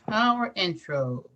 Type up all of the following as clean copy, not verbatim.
Our intro.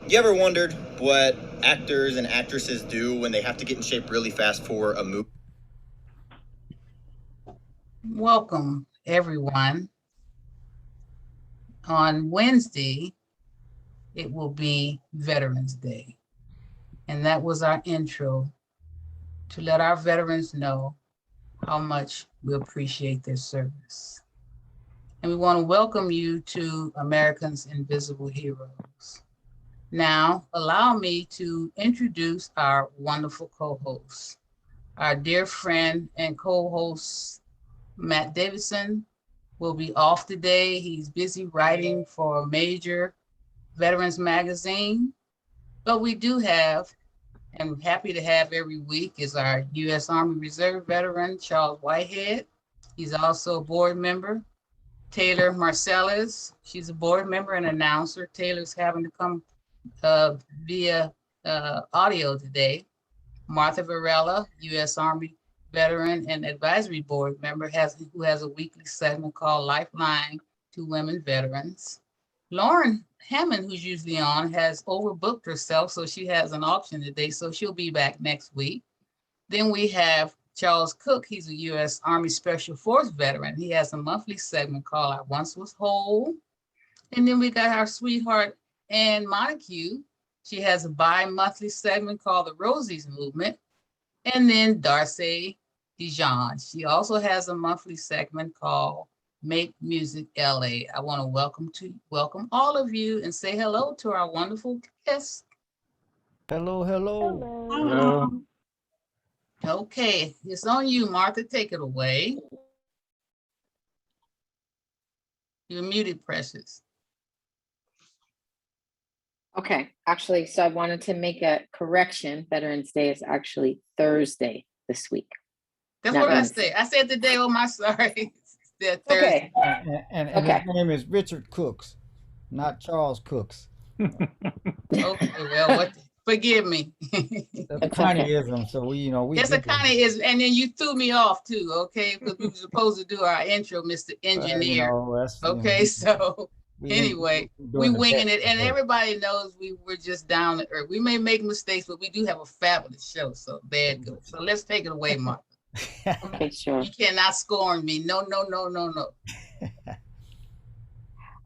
You ever wondered what actors and actresses do when they have to get in shape really fast for a movie? Welcome, everyone. On Wednesday, it will be Veterans Day. And that was our intro to let our veterans know how much we appreciate their service. And we want to welcome you to Americans Invisible Heroes. Now, allow me to introduce our wonderful co-hosts. Our dear friend and co-host, Matt Davidson, will be off today. He's busy writing for a major veterans magazine. But we do have, and we're happy to have every week, is our U.S. Army Reserve veteran, Charles Whitehead. He's also a board member. Taylor Marcellus, she's a board member and announcer. Taylor's having to come via audio today. Martha Varela, U.S. Army veteran and advisory board member, who has a weekly segment called Lifeline to Women Veterans. Lauren Hammond, who's usually on, has overbooked herself, so she has an auction today, so she'll be back next week. Then we have Charles Cook. He's a U.S. Army Special Force veteran. He has a monthly segment called I Once Was Whole. And then we got our sweetheart, Ann Montague. She has a bi-monthly segment called the Rosie's Movement. And then Darcy Dijon. She also has a monthly segment called Make Music LA. I want to welcome all of you and say hello to our wonderful guests. Hello, hello. Hello. Okay, it's on you, Martha. Take it away. You're muted, Precious. Okay, actually, so I wanted to make a correction. Veterans Day is actually Thursday this week. That's what I said. I said today, oh my, sorry. Okay. And his name is Richard Cooks, not Charles Cooks. Okay, well, what? Forgive me. That's a Connieism, so we It's a Connieism, and then you threw me off too, okay? Because we were supposed to do our intro, Mr. Engineer. Okay, so anyway, we winging it, and everybody knows we're just down to earth. We may make mistakes, but we do have a fabulous show, so there it goes. So let's take it away, Mark. Okay, sure. You cannot scorn me. No.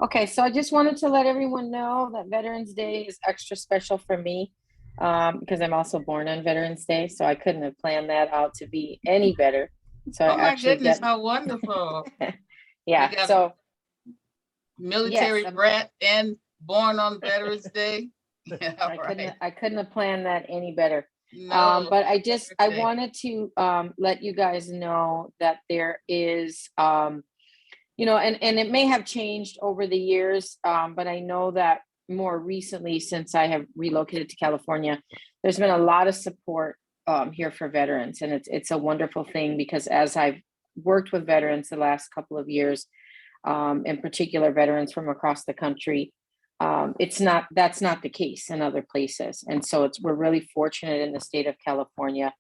Okay, so I just wanted to let everyone know that Veterans Day is extra special for me because I'm also born on Veterans Day, so I couldn't have planned that out to be any better. So oh my goodness, how wonderful! Yeah, so military brat and born on Veterans Day. Yeah, right. I couldn't have planned that any better. No, But I perfect. wanted to let you guys know that there is and it may have changed over the years, but I know that more recently, since I have relocated to California, there's been a lot of support here for veterans, and it's a wonderful thing because as I've worked with veterans the last couple of years, in particular veterans from across the country, that's not the case in other places, and so we're really fortunate in the state of California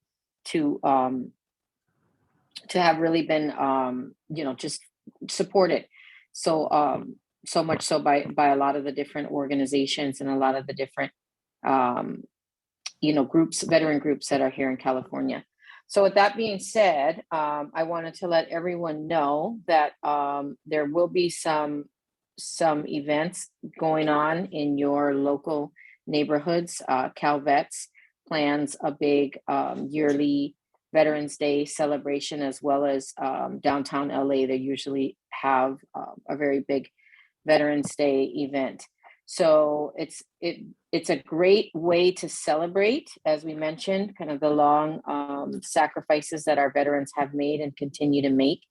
to have really been just supported so much so by a lot of the different organizations and a lot of the different um, groups, veteran groups that are here in California. So with that being said, I wanted to let everyone know that there will be some events going on in your local neighborhoods. CalVets plans a big yearly Veterans Day celebration, as well as downtown LA. They usually have a very big Veterans Day event. So it's a great way to celebrate, as we mentioned, kind of the long sacrifices that our veterans have made and continue to make.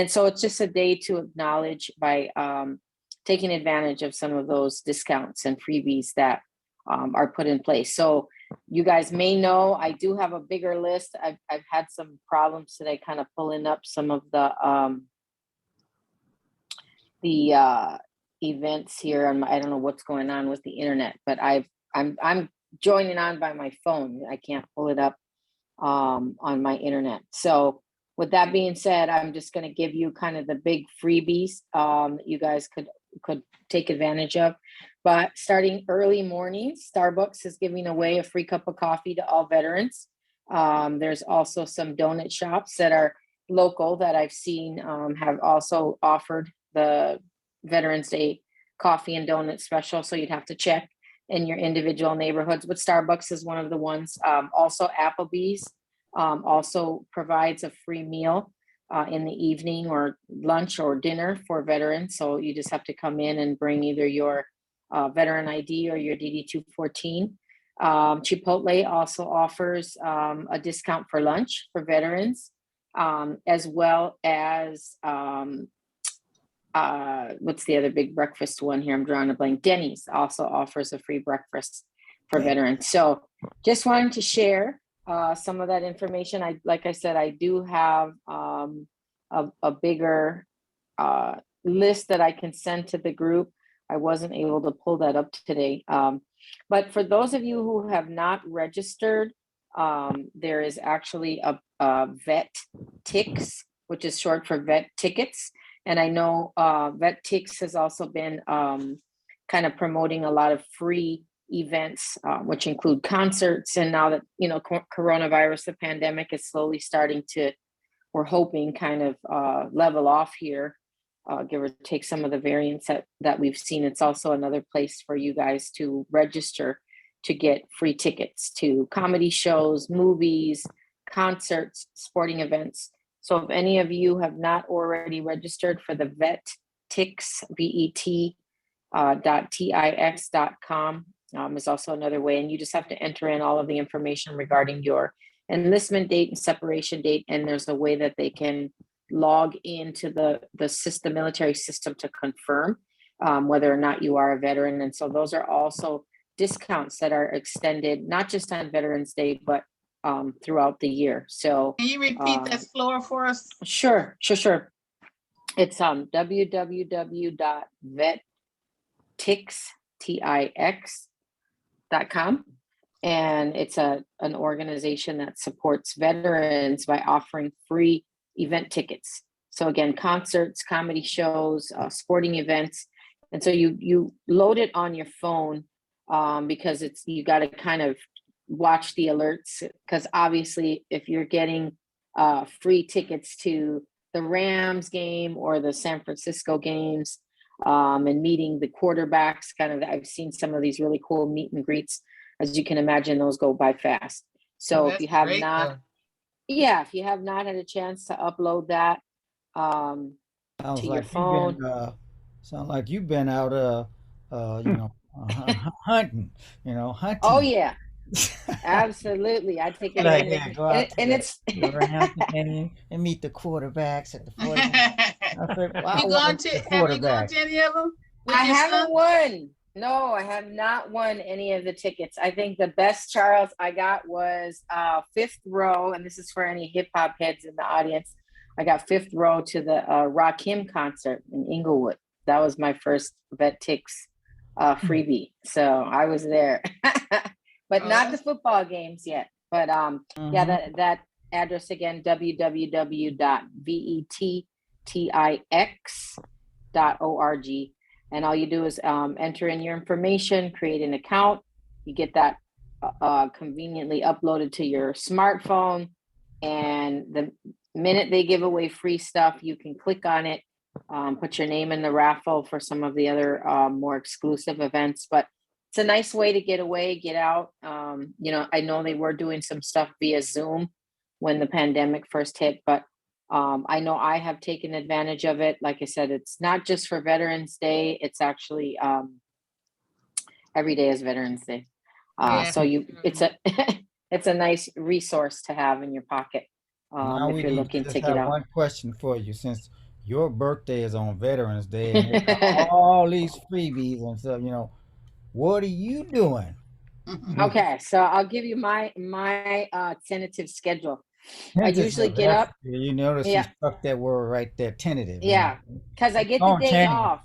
So it's just a day to acknowledge by taking advantage of some of those discounts and freebies that are put in place. So you guys may know I do have a bigger list. I've had some problems today kind of pulling up some of the events here. I don't know what's going on with the internet, but I'm joining on by my phone. I can't pull it up on my internet. So with that being said, I'm just going to give you kind of the big freebies that you guys could take advantage of. But starting early mornings, Starbucks is giving away a free cup of coffee to all veterans. There's also some donut shops that are local that I've seen have also offered the Veterans Day coffee and donut special. So you'd have to check in your individual neighborhoods, but Starbucks is one of the ones. Also Applebee's also provides a free meal in the evening or lunch or dinner for veterans. So you just have to come in and bring either your veteran ID or your DD 214. Chipotle also offers a discount for lunch for veterans, as well as what's the other big breakfast one here? I'm drawing a blank. Denny's also offers a free breakfast for veterans. So just wanted to share some of that information. Like I said, I do have a bigger list that I can send to the group. I wasn't able to pull that up today. But for those of you who have not registered, there is actually a Vet Tix, which is short for Vet Tickets. And I know Vet Tix has also been kind of promoting a lot of free events, which include concerts. And now that, coronavirus, the pandemic is slowly starting to, we're hoping, kind of level off here, give or take some of the variants that we've seen. It's also another place for you guys to register to get free tickets to comedy shows, movies, concerts, sporting events. So if any of you have not already registered for the Vet Tix, VET .tix.com is also another way. And you just have to enter in all of the information regarding your enlistment date and separation date. And there's a way that they can log into the system, military system, to confirm whether or not you are a veteran. And so those are also discounts that are extended, not just on Veterans Day, but throughout the year. So Can you repeat that floor for us? Sure. It's www.vettix.com. And it's an organization that supports veterans by offering free event tickets. So again, concerts, comedy shows, sporting events. And so you load it on your phone because you got to kind of watch the alerts, because obviously if you're getting free tickets to the Rams game or the San Francisco games and meeting the quarterbacks, kind of, I've seen some of these really cool meet and greets. As you can imagine, those go by fast. So if you have not had a chance to upload that to your phone. Sounds like you've been out hunting, Oh hunting. yeah, absolutely. I take Like, advantage, yeah, go out to and it's the round and meet the quarterbacks at the 40. I said, well, I want to meet the Have you gone quarterback. to any of them with I your haven't son? won. No, I have not won any of the tickets. I think the best Charles I got was fifth row, and this is for any hip hop heads in the audience. I got fifth row to the Rakim concert in Inglewood. That was my first Vet Tix freebie. So I was there, but Oh, not the that's football games yet. But yeah, Mm-hmm. that address again, www.vettix.org, and all you do is enter in your information, create an account. You get that conveniently uploaded to your smartphone, and the minute they give away free stuff, you can click on it, put your name in the raffle for some of the other more exclusive events. But it's a nice way to get away, get out. I know they were doing some stuff via Zoom when the pandemic first hit, but I know I have taken advantage of it. Like I said, it's not just for Veterans Day. It's actually every day is Veterans Day. yeah. So it's a it's a nice resource to have in your pocket Now if we you're need to looking to just get have out. one question for you, since your birthday is on Veterans Day and there's all these freebies and stuff. What are you doing? Okay, so I'll give you my tentative schedule. I usually get up. You notice she Yeah, struck that word right there, tentative. yeah, because I It's get the gonna day change. off.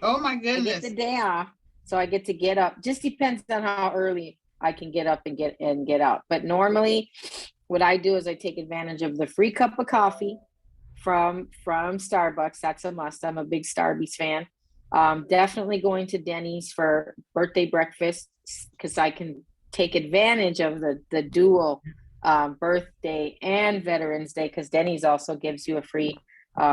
Oh my I get the goodness. day off, so I get to get up. Just depends on how early I can get up and get out. But normally, what I do is I take advantage of the free cup of coffee from Starbucks. That's a must. I'm a big Starbucks fan. Definitely going to Denny's for birthday breakfast because I can take advantage of the dual birthday and Veterans Day, because Denny's also gives you a free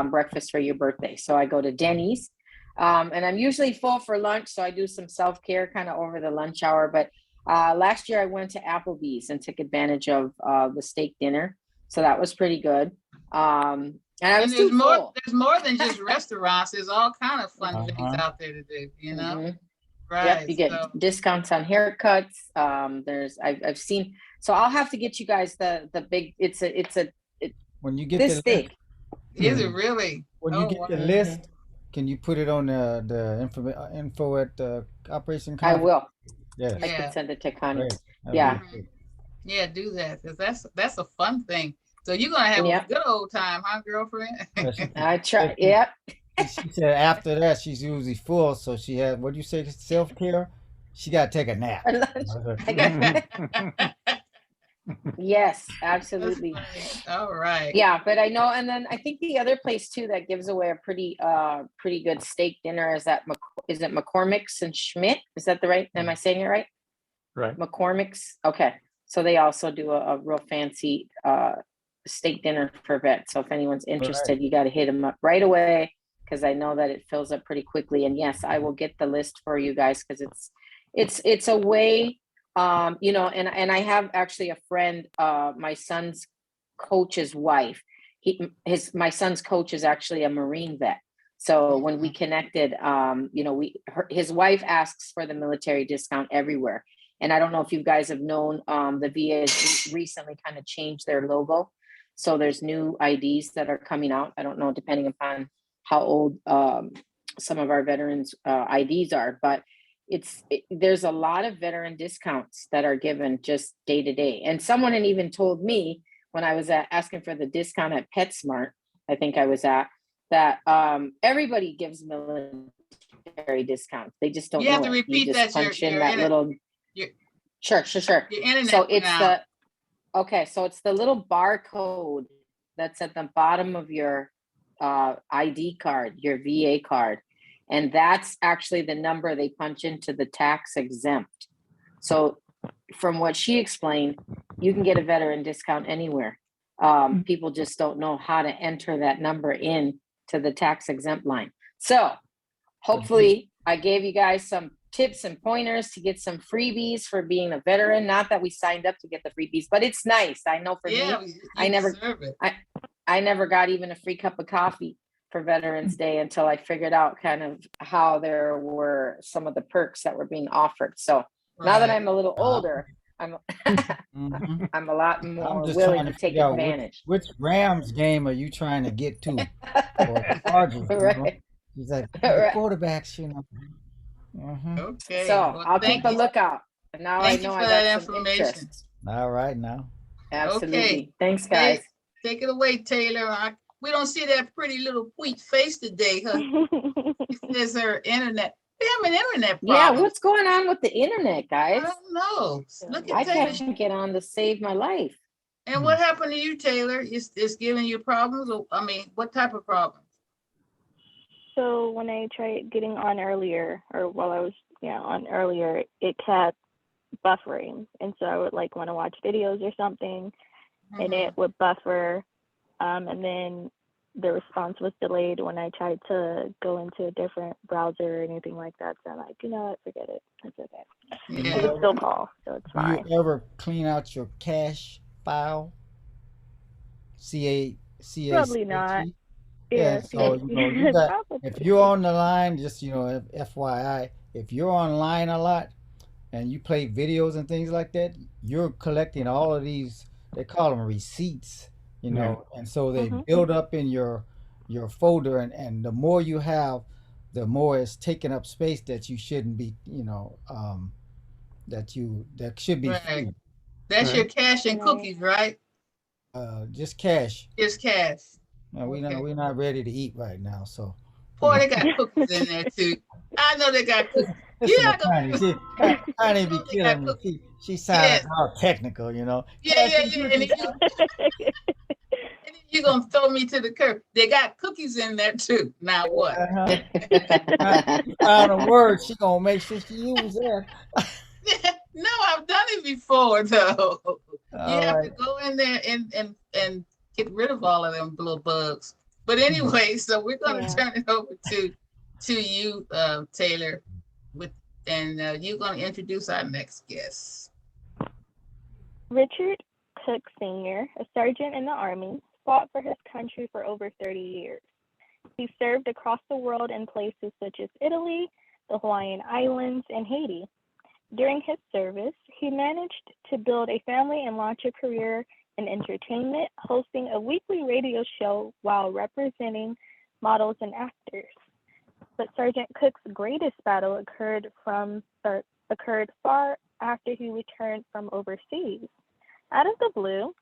breakfast for your birthday. So I go to Denny's. And I'm usually full for lunch, so I do some self-care kind of over the lunch hour. But last year I went to Applebee's and took advantage of the steak dinner, so that was pretty good. And I And was too full. there's more than just restaurants. There's all kind of fun things Uh-huh. out there to do, Mm-hmm. Yep, Right. you get So discounts on haircuts. I've seen. So I'll have to get you guys the big. When you get This the list, thick. is it can really? when you Oh get the wow. Mm-hmm. list, can you put it on the info at Operation I Coffee? will. I Yes. can Yeah. send it to Connie. Great. That'd be Yeah. Mhm. great. Yeah, do that because that's a fun thing. So you're gonna have a Yep. good old time, huh, girlfriend? Yeah, I said try. she, Yep. she said after that she's usually full, so she had, what do you say, self care? She got to take a nap. For lunch. I got. Yes, That's absolutely. funny. All right. Yeah, but I know, and then I think the other place too that gives away a pretty good steak dinner is is it McCormick's and Schmidt? Is that the right? Am I saying it right? Right. McCormick's. Okay, so they also do a real fancy steak dinner for vets. So if anyone's Right. interested, you got to hit them up right away, because I know that it fills up pretty quickly. And yes, I will get the list for you guys, because it's a way, and I have actually a friend, my son's coach's wife. My son's coach is actually a Marine vet. So when we Mhm. connected, his wife asks for the military discount everywhere. And I don't know if you guys have known, the VA has recently kind of changed their logo. So there's new IDs that are coming out. I don't know, depending upon how old some of our veterans IDs are, but there's a lot of veteran discounts that are given just day to day. And someone had even told me when I was asking for the discount at PetSmart, I think I was at, that everybody gives military discounts. They just don't You have know to it. You repeat just that punch in that little. your Sure. your internet So went out. it's the little barcode that's at the bottom of your ID card, your VA card. And that's actually the number they punch into the tax exempt. So from what she explained, you can get a veteran discount anywhere. People just don't know how to enter that number in to the tax exempt line. So So do hopefully I gave you guys some tips and pointers to get some freebies for being a veteran. Not that we signed up to get the freebies, but it's nice. I know for Yeah, me, I you never deserve it. I never got even a free cup of coffee for Veterans Day until I figured out kind of how there were some of the perks that were being offered. So now that I'm a little older, I'm Mhm. I'm a lot I'm more just willing trying to to take figure out advantage. which Rams game are you trying to get to, or Chargers? You know, Right, he's like the right. quarterbacks. You know. Hmm. Okay. So Well, I'll keep thank a you. lookout. And now I Thank you know for I got that some information. interest. All right now. Okay. Absolutely. Thanks, Hey, guys. take it away, Taylor. We don't see that pretty little sweet face today, huh? It says her internet. We have an internet Yeah, problem. what's going on with the internet, I guys? don't know. Look I at Taylor. can't get on to save my life. And what happened to you, Taylor? It's giving you problems? Or, I mean, what type of problems? So when I tried getting on earlier, or while I was on earlier, it kept buffering, and so I would like want to watch videos or something, and it would buffer, and then the response was delayed when I tried to go into a different browser or anything like that. So I'm like, you know what, forget it. It's okay. I Yeah. can still call, so it's Do you fine. ever clean out your cache file? Probably not. CACHE? Yeah, Yeah, so you know you got, if probably. you're on the line, just FYI, if you're online a lot and you play videos and things like that, you're collecting all of these. They call them receipts, you know, and so they build up in your folder, and the more you have, the more it's taking up space that you shouldn't be, that should be Right. free. That's your cash and Right. cookies, right? Just cash. Just cash. No, Okay. we're not ready to eat right now, so you Boy, know. they got cookies in there too. I know they got cookies. Listen Yeah, to Connie. Connie be they got killing me. cookies. She sounding Yes. all technical, you know. Yeah, Cash yeah, and yeah. And cookies, if you're gonna throw me to the curb, they got cookies in there too. Now what? huh? She found a word. She gonna make sure she use that. No, I've done it before though. You All have to right. go in there and get rid of all of them little bugs. But anyway, so we're gonna Yeah. turn it over to you, Taylor, with and you're gonna introduce our next guest. Richard Cook Sr., a sergeant in the Army, fought for his country for over 30 years. He served across the world in places such as Italy, the Hawaiian Islands, and Haiti. During his service, he managed to build a family and launch a career in entertainment, hosting a weekly radio show while representing models and actors. But Sergeant Cook's greatest battle occurred far after he returned from overseas. Out of the blue,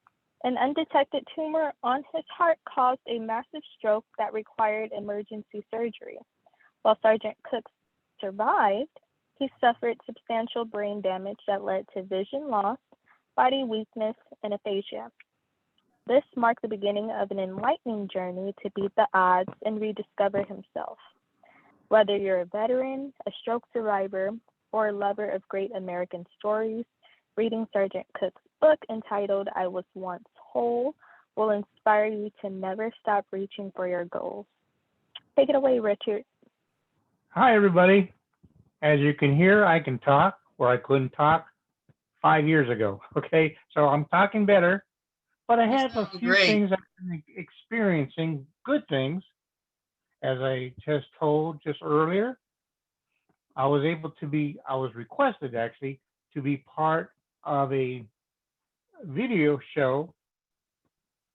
an undetected tumor on his heart caused a massive stroke that required emergency surgery. While Sergeant Cook survived, he suffered substantial brain damage that led to vision loss, body weakness, and aphasia. This marked the beginning of an enlightening journey to beat the odds and rediscover himself. Whether you're a veteran, a stroke survivor, or a lover of great American stories, reading Sergeant Cook's book entitled I Was Once Whole will inspire you to never stop reaching for your goals. Take it away, Richard. Hi, everybody. As you can hear, I can talk where I couldn't talk 5 years ago. Okay, so I'm talking better, but I have a few Great. things I've been experiencing, good things, as I just told just earlier. I was requested actually to be part of a video show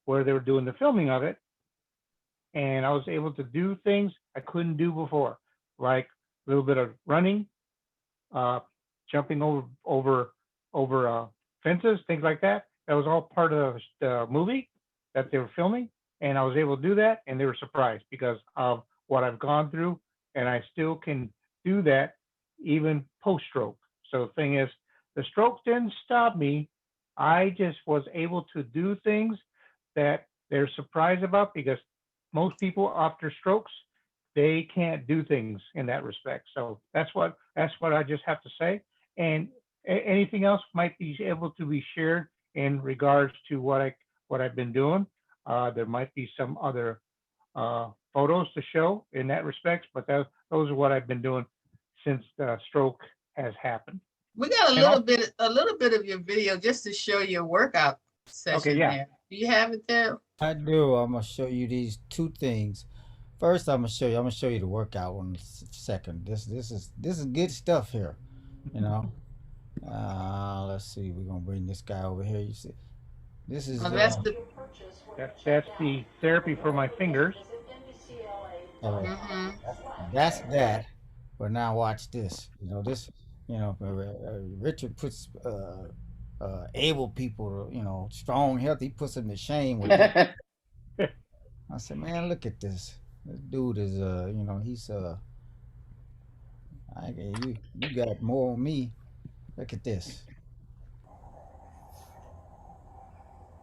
where they were doing the filming of it, and I was able to do things I couldn't do before, like a little bit of running, uh, jumping over fences, things like that. That was all part of the movie that they were filming, and I was able to do that, and they were surprised because of what I've gone through, and I still can do that even post-stroke. So the thing is, the stroke didn't stop me. I just was able to do things that they're surprised about because most people after strokes they can't do things in that respect. So that's what I just have to say. And anything else might be able to be shared in regards to what I've been doing. There might be some other photos to show in that respect, but those are what I've been doing since the stroke has happened. We got And also, a little bit of your video just to show your workout okay, session yeah, there. Do you have it there? I do. I'm gonna show you these two things. First, I'm gonna show you. I'm gonna show you the workout one second. This is good stuff here. You know. Let's see. We're gonna bring this guy over here. You see, this is That's the. That's the therapy for my fingers. all right. Mm-hmm. That's that. But now watch this. You know this. Richard puts able people, strong, healthy. He puts them to shame with this. I said, man, look at this. This dude is, he's you got more on me. Look at this.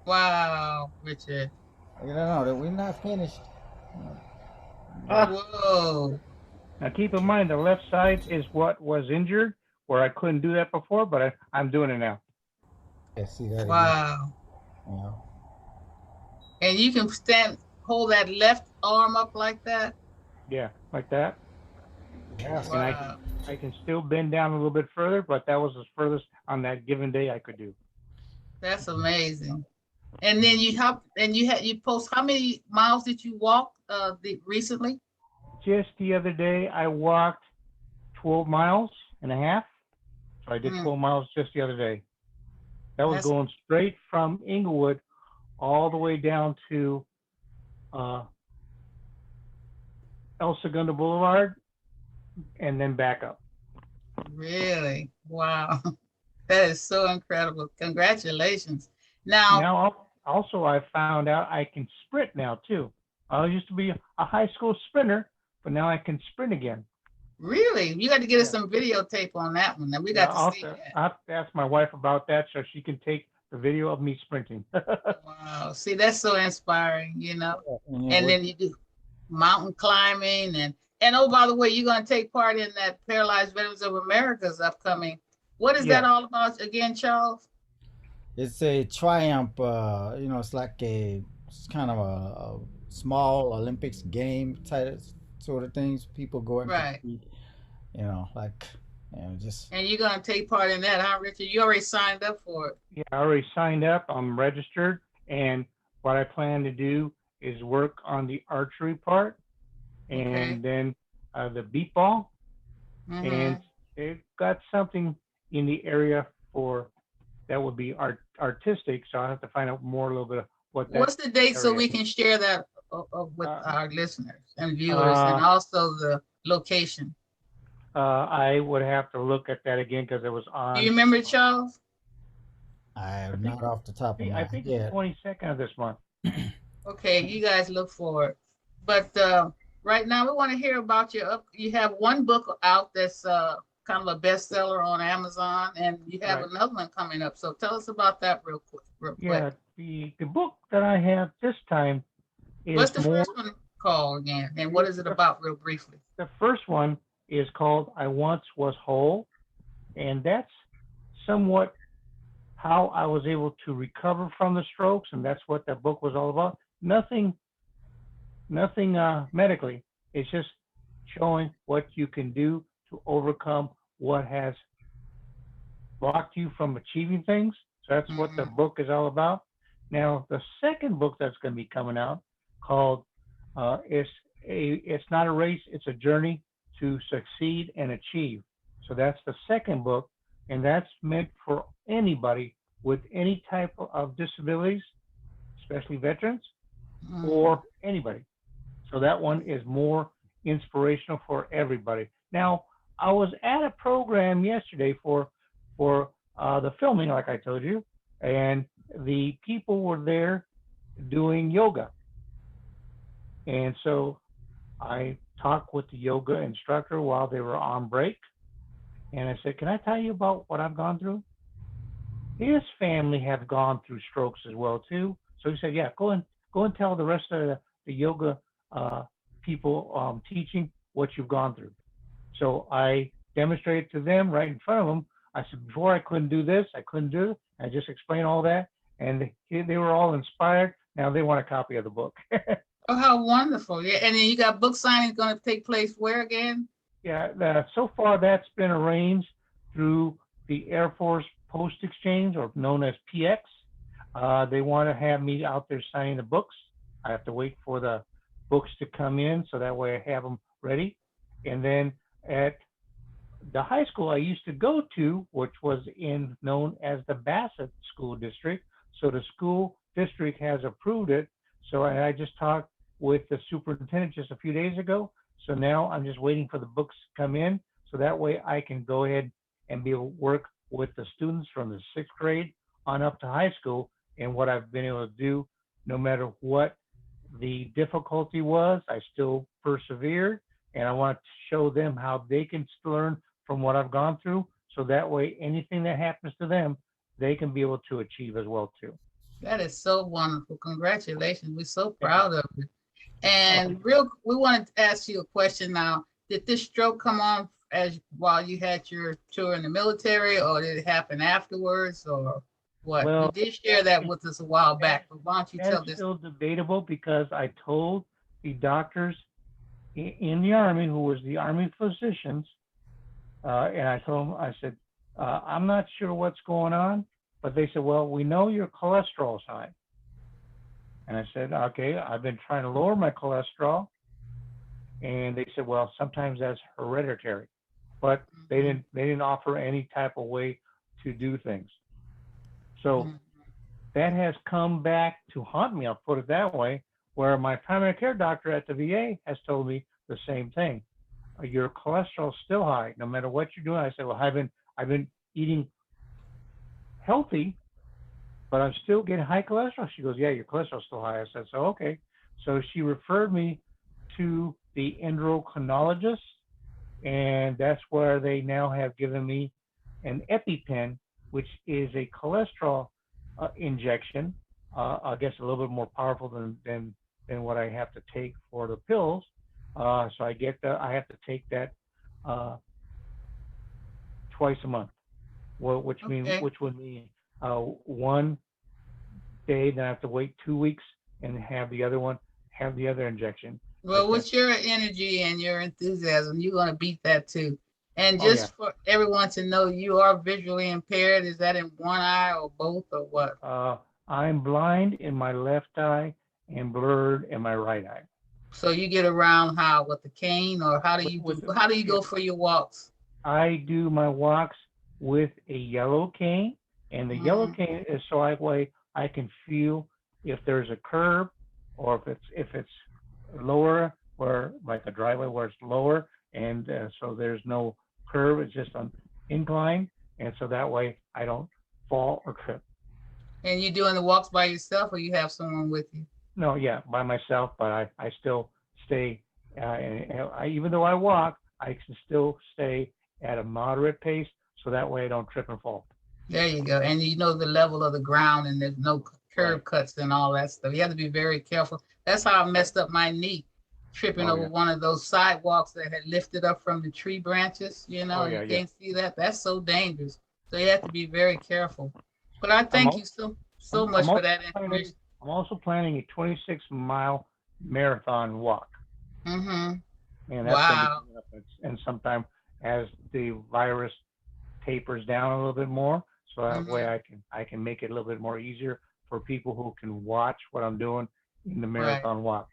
Wow, Richard. No, we're not finished. Uh, Ah, Whoa. Now keep in mind the left side is what was injured, where I couldn't do that before, but I'm doing it now. yeah, see that again. Wow. You know, And you can hold that left arm up like that. Yeah, like that. yes. And Wow. I can still bend down a little bit further, but that was as furthest on that given day I could do. That's amazing. And then you post how many miles did you walk recently? Just the other day, I walked 12 miles and a half. So I did Mm, 12 miles just the other day. That was that's going straight from Inglewood all the way down to uh, El Segundo Boulevard and then back up. really wow. That is so incredible. Congratulations. Now, Now, also, I found out I can sprint now too. I used to be a high school sprinter, but now I can sprint again. really, you got to get us Yeah. some videotape on that one. And we Yeah, got to see that. I'll have to ask my wife about that so she can take the video of me sprinting. Wow. See, that's so inspiring, And And then you do mountain climbing and oh, by the way, you're going to take part in that Paralyzed Veterans of America's upcoming. What is that Yeah. all about again, Charles? it's a triumph. It's like it's kind of a small Olympics game type sort of things. People go and Right. compete. Like just And you're going to take part in that, huh, Richard? You already signed up for it. Yeah, I already signed up. I'm registered, and what I plan to do is work on the archery part, Okay. and then the beat ball, Mm-hmm. and they've got something in the area for that would be artistic. So I have to find out more a little bit of what that What's the date so area we is. can share that with Uh, our listeners and viewers and uh, also the location? I would have to look at that again because it was Do you on. remember, Charles? I I am think not off the top of I my think it's head. 22nd of this month. Okay, you guys look for it. But right now, we want to hear about you have one book out that's kind of a bestseller on Amazon, and you have Right. another one coming up. So tell us about that real quick. Real quick. Yeah, the book that I have this time is What's the more. first one called again, and what is it about, real briefly? The first one is called I Once Was Whole, and that's somewhat how I was able to recover from the strokes, and that's what that book was all about. Nothing medically. It's just showing what you can do to overcome what has blocked you from achieving things. So that's what the Mhm. book is all about. Now, the second book that's going to be coming out called it's not a race, it's a journey to succeed and achieve. So that's the second book, and that's meant for anybody with any type of disabilities, especially veterans Mhm. or anybody. So that one is more inspirational for everybody. Now, I was at a program yesterday for the filming, like I told you, and the people were there doing yoga, and so I talked with the yoga instructor while they were on break, and I said, "Can I tell you about what I've gone through?" His family have gone through strokes as well too. So he said, "Yeah, go and tell the rest of the yoga uh, people teaching what you've gone through." So I demonstrated to them right in front of them. I said, "Before I couldn't do this, I couldn't do it." I just explained all that, and they were all inspired. Now they want a copy of the book. Oh, how wonderful. Yeah. And then you got book signing going to take place where again? Yeah, so far that's been arranged through the Air Force Post Exchange, or known as PX. They want to have me out there signing the books. I have to wait for books to come in, so that way I have them ready. And then at the high school I used to go to, which was in known as the Bassett School District. So the school district has approved it. So I just talked with the superintendent just a few days ago. So now I'm just waiting for the books to come in. So that way I can go ahead and be able to work with the students from the sixth grade on up to high school. And what I've been able to do, no matter what the difficulty was, I still persevered. And I want to show them how they can learn from what I've gone through. So that way, anything that happens to them, they can be able to achieve as well too. That is so wonderful. Congratulations. We're so Thank you. proud of you. Oh, And we wanted to ask you a question now. Did this stroke come on as while you had your tour in the military, or did it happen afterwards, or what? You well, did share that with us a while back, but why don't you that is tell this? still debatable because I told the doctors in the Army, who was the Army physicians, and I told them, I said, I'm not sure what's going on, but they said, well, we know your cholesterol's high. And I said, okay, I've been trying to lower my cholesterol. And they said, well, sometimes that's hereditary, but they didn't offer any type of way to do things. So Mhm. that has come back to haunt me, I'll put it that way, where my primary care doctor at the VA has told me the same thing. Your cholesterol's still high, no matter what you're doing. I said, well, I've been eating healthy, but I'm still getting high cholesterol. She goes, yeah, your cholesterol's still high. I said, so okay. So she referred me to the endocrinologist, and that's where they now have given me an EpiPen, which is a cholesterol injection. I guess a little bit more powerful than what I have to take for the pills. So I have to take that uh, twice a month, Okay. which would mean one day, then I have to wait 2 weeks and have the other injection. Well, But with your energy and your enthusiasm, you're going to beat that too. And oh yeah, just for everyone to know, you are visually impaired. Is that in one eye or both or what? uh, I'm blind in my left eye and blurred in my right eye. So you get around how with the cane, or how do With, you with do? How do you yeah, go for your walks? I do my walks with a yellow cane, and the yellow Mhm. cane is so I can feel if there's a curb or if it's lower, or like a driveway where it's lower, and so there's no curve, it's just an incline, and so that way I don't fall or trip. And you doing the walks by yourself, or you have someone with you? No, yeah, by myself, but I still stay, even though I walk, I can still stay at a moderate pace, so that way I don't trip and fall. There you go. And you know the level of the ground, and there's no Right, curb cuts and all that stuff. You have to be very careful. That's how I right. messed up my knee, tripping Oh over yeah, one of those sidewalks that had lifted up from the tree branches. oh You yeah, yeah. can't see that. That's so dangerous. So you have to be very careful. But I I'm thank you al- so I'm much for also that planning information. I'm also planning a 26-mile marathon walk, Mm-hmm. and that's going to be Wow. coming up and sometime as the virus tapers down a little bit more, so that way Mm-hmm. I can make it a little bit more easier for people who can watch what I'm doing in the Right. marathon walk.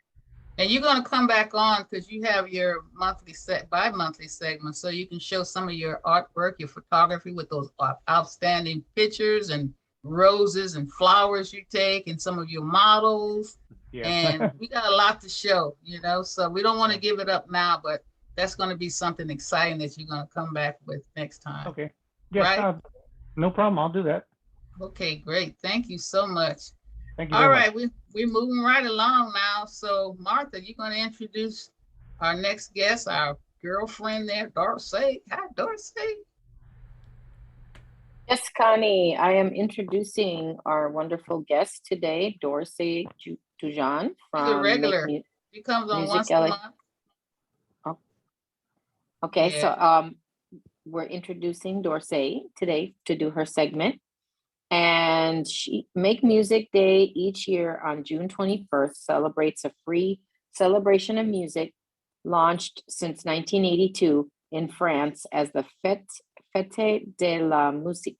And you're going to come back on because you have your bi-monthly segment, so you can show some of your artwork, your photography with those outstanding pictures and roses and flowers you take, and some of your models. Yeah. And we got a lot to show, so we don't want to Yeah. give it up now, but that's going to be something exciting that you're going to come back with next time, Okay. Yes. right? No problem. I'll do that. Okay, great. Thank you so much. Thank you All very much. right, we're moving right along now. So, Martha, you're going to introduce our next guest, our girlfriend there, Dorsey. Hi, Dorsey. Yes, Connie, I am introducing our wonderful guest today, Dorsey Dujan She's a from regular. She comes on Music once a LA. month. Oh, okay, Yeah. so we're introducing Dorsey today to do her segment. And she Make Music Day each year on June 21st celebrates a free celebration of music launched since 1982 in France as the Fête de la Musique,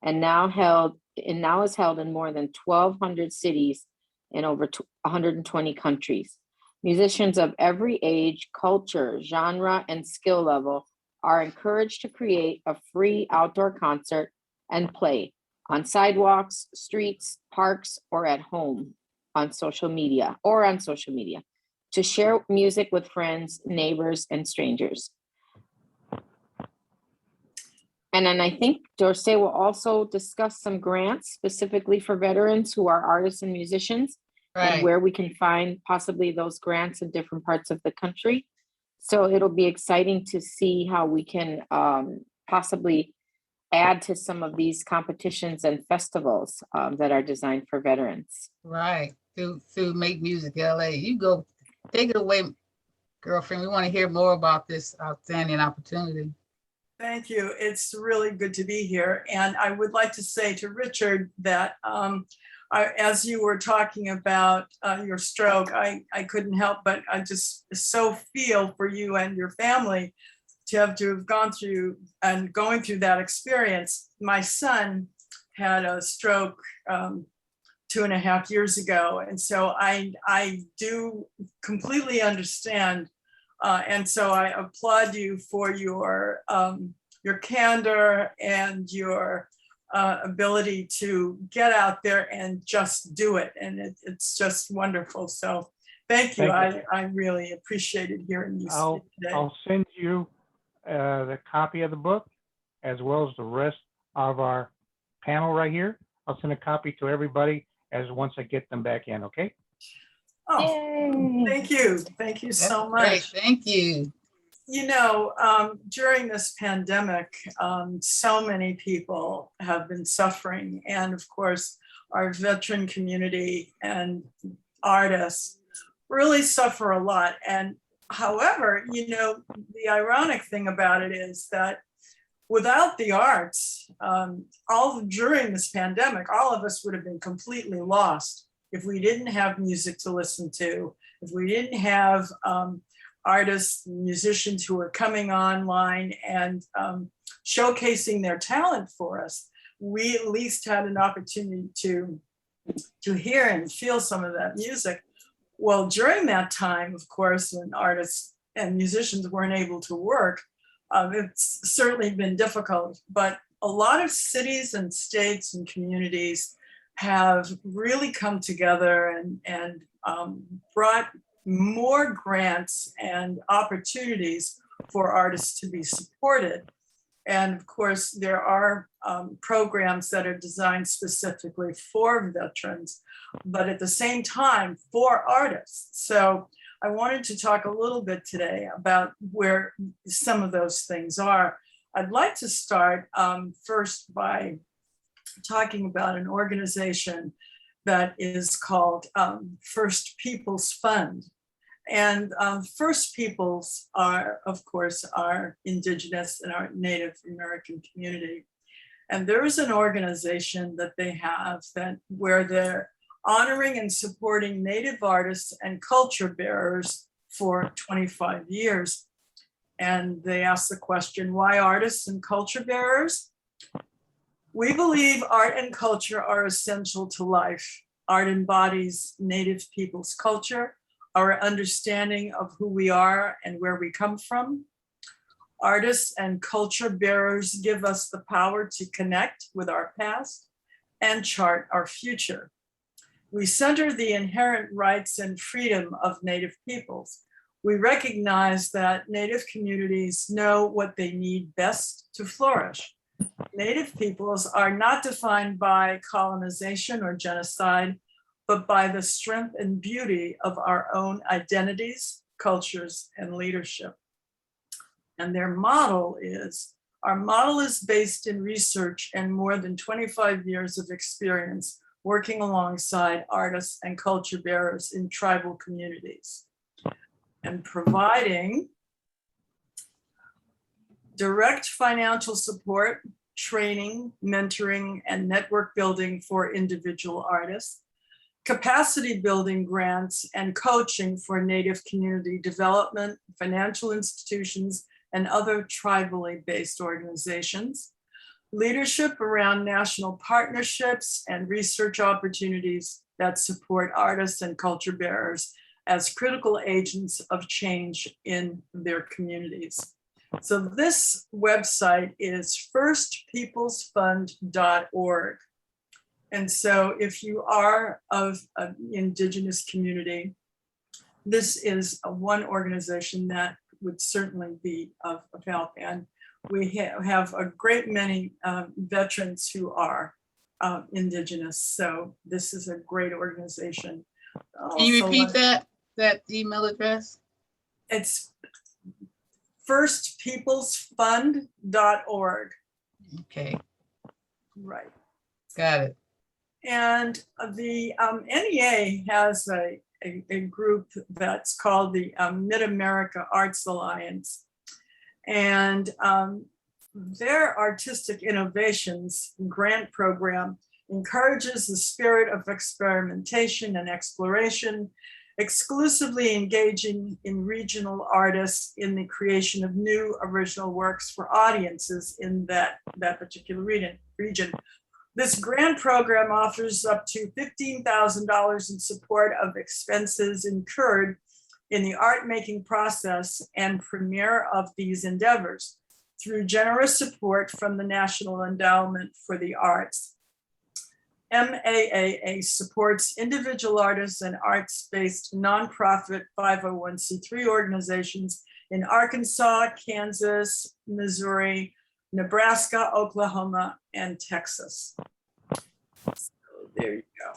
and now is held in more than 1,200 cities in over 120 countries. Musicians of every age, culture, genre, and skill level are encouraged to create a free outdoor concert and play on sidewalks, streets, parks, or at home on social media to share music with friends, neighbors, and strangers. And then I think Dorsey will also discuss some grants specifically for veterans who are artists and musicians, and where we can find possibly those grants in different parts of the country. So it'll be exciting to see how we can possibly add to some of these competitions and festivals that are designed for veterans. Right, through Make Music LA. You go, take it away, girlfriend. We want to hear more about this outstanding opportunity. Thank you. It's really good to be here. And I would like to say to Richard that as you were talking about your stroke, I couldn't help but I just so feel for you and your family to have gone through and going through that experience. My son had a stroke 2.5 years ago. And so I do completely understand. And so I applaud you for your candor and your ability to get out there and just do it. And it's just wonderful. So thank you. I really appreciated hearing you speak today. I'll send you the copy of the book, as well as the rest of our panel right here. I'll send a copy to everybody once I get them back in, okay? Oh, Yay. thank you. Thank you so much. Great. Thank you. You know, during this pandemic, so many people have been suffering. And of course, our veteran community and artists really suffer a lot. And however, you know, the ironic thing about it is that without the arts, during this pandemic, all of us would have been completely lost if we didn't have music to listen to, if we didn't have artists, musicians who are coming online and showcasing their talent for us. We at least had an opportunity to hear and feel some of that music. Well, during that time, of course, when artists and musicians weren't able to work, it's certainly been difficult, but a lot of cities and states and communities have really come together and brought more grants and opportunities for artists to be supported. And of course, there are programs that are designed specifically for veterans, but at the same time for artists. So I wanted to talk a little bit today about where some of those things are. I'd like to start first by talking about an organization that is called First Peoples Fund. And First Peoples are, of course, our Indigenous and our Native American community. And there is an organization that they have where they're honoring and supporting Native artists and culture bearers for 25 years. And they ask the question, why artists and culture bearers? We believe art and culture are essential to life. Art embodies Native people's culture, our understanding of who we are and where we come from. Artists and culture bearers give us the power to connect with our past and chart our future. We center the inherent rights and freedom of Native peoples. We recognize that Native communities know what they need best to flourish. Native peoples are not defined by colonization or genocide, but by the strength and beauty of our own identities, cultures, and leadership. And our model is based in research and more than 25 years of experience working alongside artists and culture bearers in tribal communities and providing direct financial support, training, mentoring, and network building for individual artists, capacity building grants and coaching for Native community development, financial institutions, and other tribally based organizations, leadership around national partnerships and research opportunities that support artists and culture bearers as critical agents of change in their communities. So this website is firstpeoplesfund.org. And so if you are of an Indigenous community, this is one organization that would certainly be of help. And we have a great many veterans who are Indigenous. So this is a great organization. Can you repeat that email address? It's firstpeoplesfund.org. Okay. Right. Got it. And the NEA has a group that's called the Mid-America Arts Alliance. And their Artistic Innovations grant program encourages the spirit of experimentation and exploration, exclusively engaging in regional artists in the creation of new original works for audiences in that particular region. This grant program offers up to $15,000 in support of expenses incurred in the art making process and premiere of these endeavors through generous support from the National Endowment for the Arts. MAAA supports individual artists and arts-based nonprofit 501c3 organizations in Arkansas, Kansas, Missouri, Nebraska, Oklahoma, and Texas. So there you go.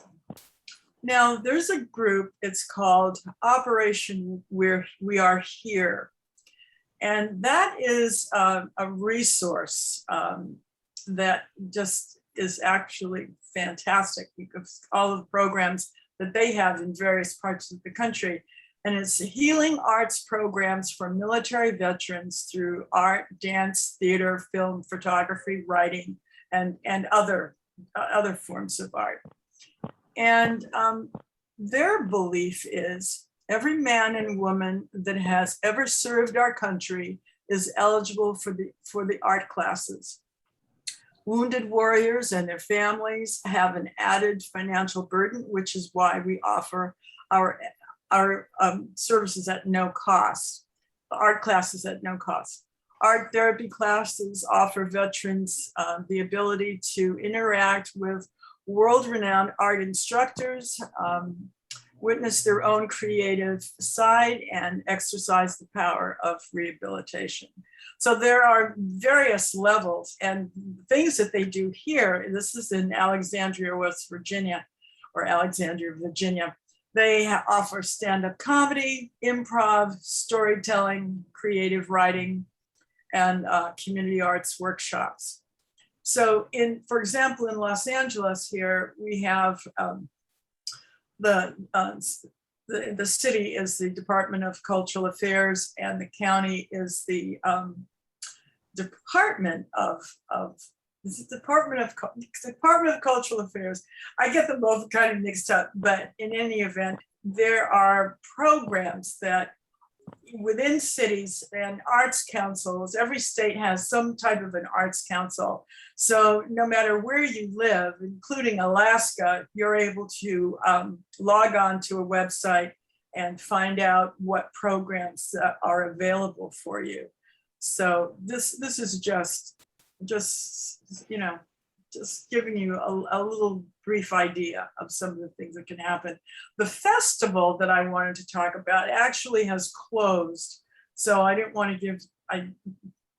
Now there's a group, it's called Operation We Are Here. And that is a resource that just is actually fantastic because all of the programs that they have in various parts of the country. And it's healing arts programs for military veterans through art, dance, theater, film, photography, writing, and other forms of art. And their belief is every man and woman that has ever served our country is eligible for the art classes. Wounded warriors and their families have an added financial burden, which is why we offer our services at no cost, art classes at no cost. Art therapy classes offer veterans the ability to interact with world-renowned art instructors, witness their own creative side, and exercise the power of rehabilitation. So there are various levels and things that they do here. This is in Alexandria, West Virginia, or Alexandria, Virginia. They offer stand-up comedy, improv, storytelling, creative writing, and community arts workshops. So for example, in Los Angeles here, we have the city is the Department of Cultural Affairs, and the county is the Department of Cultural Affairs. I get them both kind of mixed up, but in any event, there are programs that within cities and arts councils, every state has some type of an arts council. So no matter where you live, including Alaska, you're able to log on to a website and find out what programs are available for you. So this is just giving you a little brief idea of some of the things that can happen. The festival that I wanted to talk about actually has closed. So I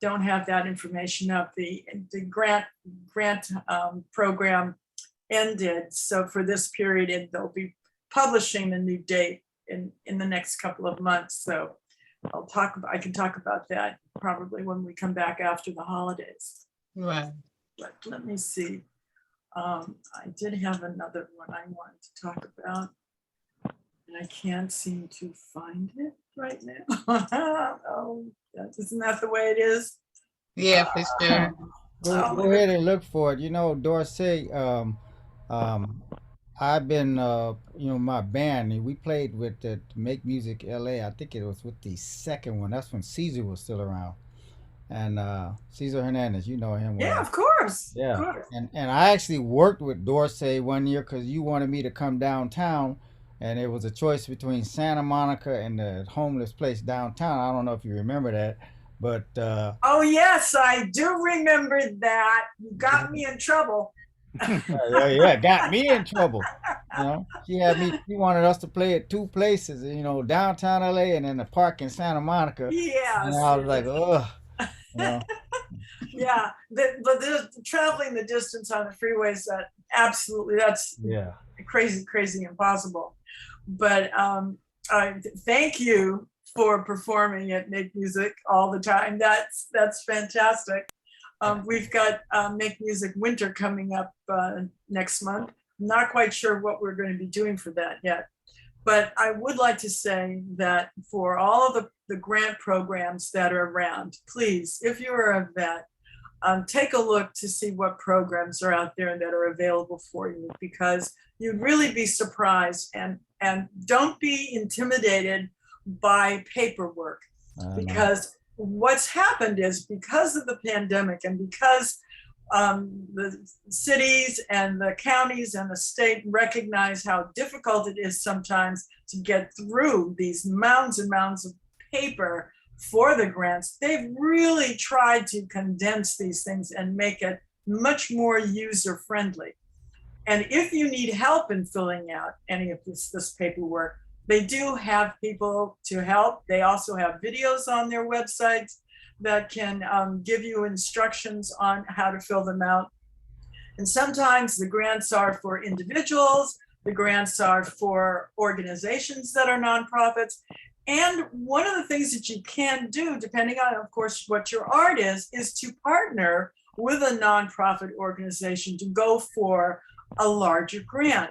don't have that information up. The grant program ended. So for this period, they'll be publishing a new date in the next couple of months. So I can talk about that probably when we come back after the holidays. Right. But let me see. I did have another one I wanted to talk about, and I can't seem to find it right now. Oh, isn't that the way it is? Yeah, for sure. Go ahead and look for it. Dorsey, I've been, my band, we played with the Make Music LA. I think it was with the second one. That's when Caesar was still around. And Cesar Hernandez, you know him well. Yeah, of course. Yeah. Of course. And I actually worked with Dorsey one year because you wanted me to come downtown and it was a choice between Santa Monica and the homeless place downtown. I don't know if you remember that, but Oh, yes, I do remember that. You got me in trouble. yeah, got me in trouble. You know, she wanted us to play at two places, you know, downtown LA and in the park in Santa Monica. And Yes, I was like, ugh, you know. yeah. But traveling the distance on the freeways, absolutely, that's Yeah. crazy, crazy impossible. But thank you for performing at Make Music all the time. That's fantastic. We've got Make Music Winter coming up next month. I'm not quite sure what we're going to be doing for that yet. But I would like to say that for all of the grant programs that are around, please, if you're a vet, take a look to see what programs are out there that are available for you, because you'd really be surprised, and don't be intimidated by paperwork, because what's happened is, because of the pandemic and because the cities and the counties and the state recognize how difficult it is sometimes to get through these mounds and mounds of paper for the grants, they've really tried to condense these things and make it much more user friendly. And if you need help in filling out any of this paperwork, they do have people to help. They also have videos on their websites that can give you instructions on how to fill them out. And sometimes the grants are for individuals, the grants are for organizations that are nonprofits. And one of the things that you can do, depending on, of course, what your art is to partner with a nonprofit organization to go for a larger grant.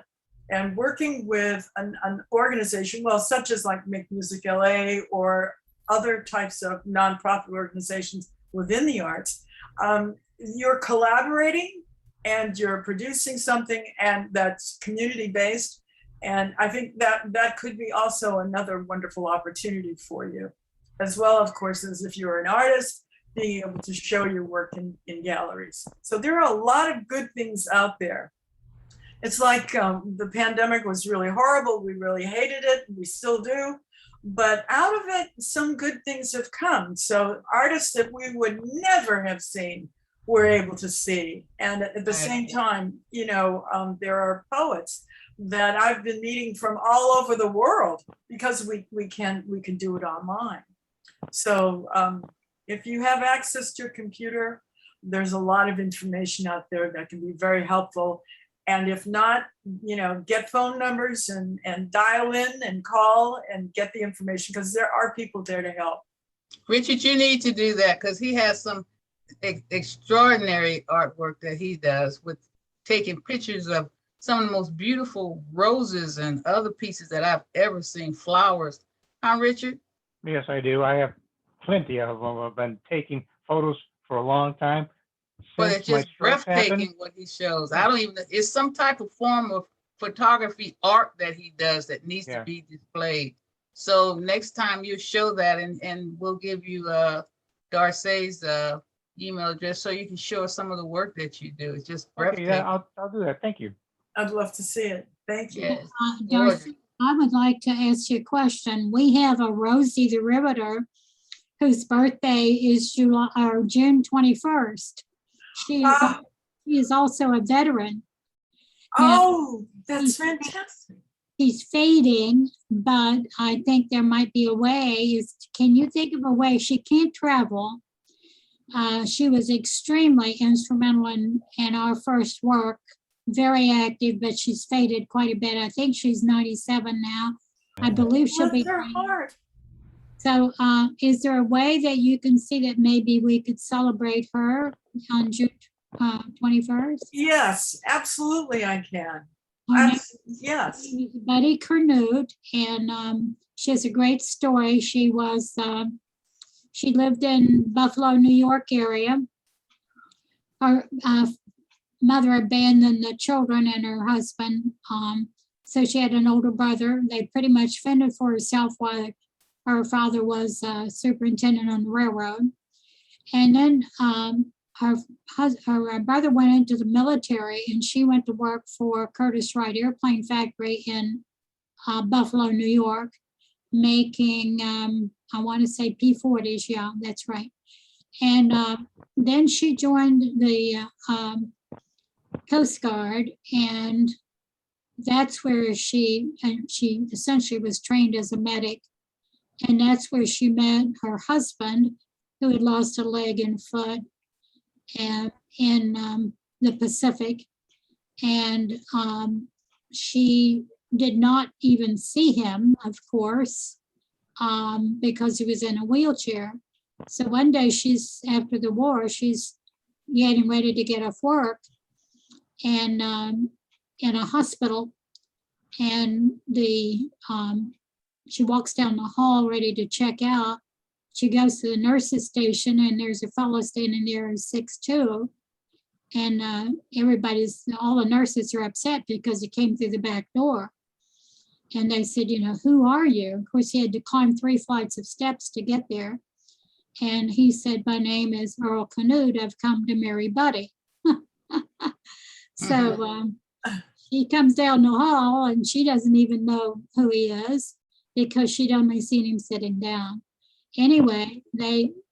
And working with an organization, well, such as like Make Music LA or other types of nonprofit organizations within the arts, you're collaborating and you're producing something and that's community-based. And I think that could be also another wonderful opportunity for you, as well, of course, as if you're an artist, being able to show your work in galleries. So there are a lot of good things out there. It's like the pandemic was really horrible. We really hated it. We still do. But out of it, some good things have come. So artists that we would never have seen, we're able to see. And at the same time, you know, there are poets that I've been meeting from all over the world, because we can do it online. So if you have access to a computer, there's a lot of information out there that can be very helpful. And if not, you know, get phone numbers and dial in and call and get the information, because there are people there to help. Richard, you need to do that, because he has some extraordinary artwork that he does with taking pictures of some of the most beautiful roses and other pieces that I've ever seen, flowers. Huh, Richard? Yes, I do. I have plenty of them. I've been taking photos for a long time. But it's just breathtaking what he shows. I don't even, it's some type of form of photography art that he does that needs to be displayed. So next time you show that, and we'll give you Darcy's email address so you can show us some of the work that you do. It's just breathtaking. Okay, yeah, I'll do that. Thank you. I'd love to see it. Thank you. Yes. Darcy, I would like to ask you a question. We have a Rosie the Riveter whose birthday is June 21st. She is also a veteran. Oh, that's fantastic. She's fading, but I think there might be a way. Can you think of a way? She can't travel. She was extremely instrumental in our first work, very active, but she's faded quite a bit. I think she's 97 now. I believe she'll be. Her heart. So is there a way that you can see that maybe we could celebrate her on June 21st? Yes, absolutely I can. Yes. Betty Kernode, and she has a great story. She lived in Buffalo, New York area. Her mother abandoned the children and her husband. So she had an older brother. They pretty much fended for herself while her father was superintendent on the railroad. And then her brother went into the military, and she went to work for Curtiss-Wright Airplane Factory in Buffalo, New York, making, I want to say P-40s. Yeah, that's right. And then she joined the Coast Guard, and that's where she essentially was trained as a medic. And that's where she met her husband, who had lost a leg and foot, and in the Pacific. And she did not even see him, of course, because he was in a wheelchair. So one day after the war, she's getting ready to get off work and in a hospital. And she walks down the hall ready to check out. She goes to the nurse's station, and there's a fellow standing there who's 6'2". And all the nurses are upset because he came through the back door. And they said, who are you? Of course, he had to climb 3 flights of steps to get there. And he said, my name is Earl Canute. I've come to marry Buddy. So she comes down the hall, and she doesn't even know who he is because she'd only seen him sitting down. Anyway,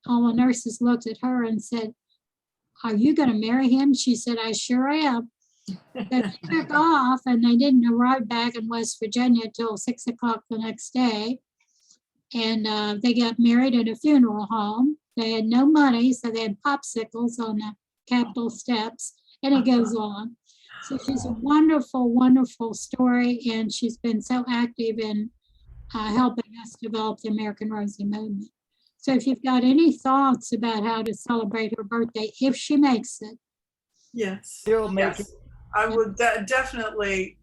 all the nurses looked at her and said, are you going to marry him? She said, I sure am. They took off, and they didn't arrive back in West Virginia till 6 o'clock the next day. And they got married at a funeral home. They had no money, so they had popsicles on the Capitol steps, and it goes on. So she's a wonderful, wonderful story, and she's been so active in helping us develop the American Rosie movement. So if you've got any thoughts about how to celebrate her birthday, if she makes it. Yes. Still make Yes. I would definitely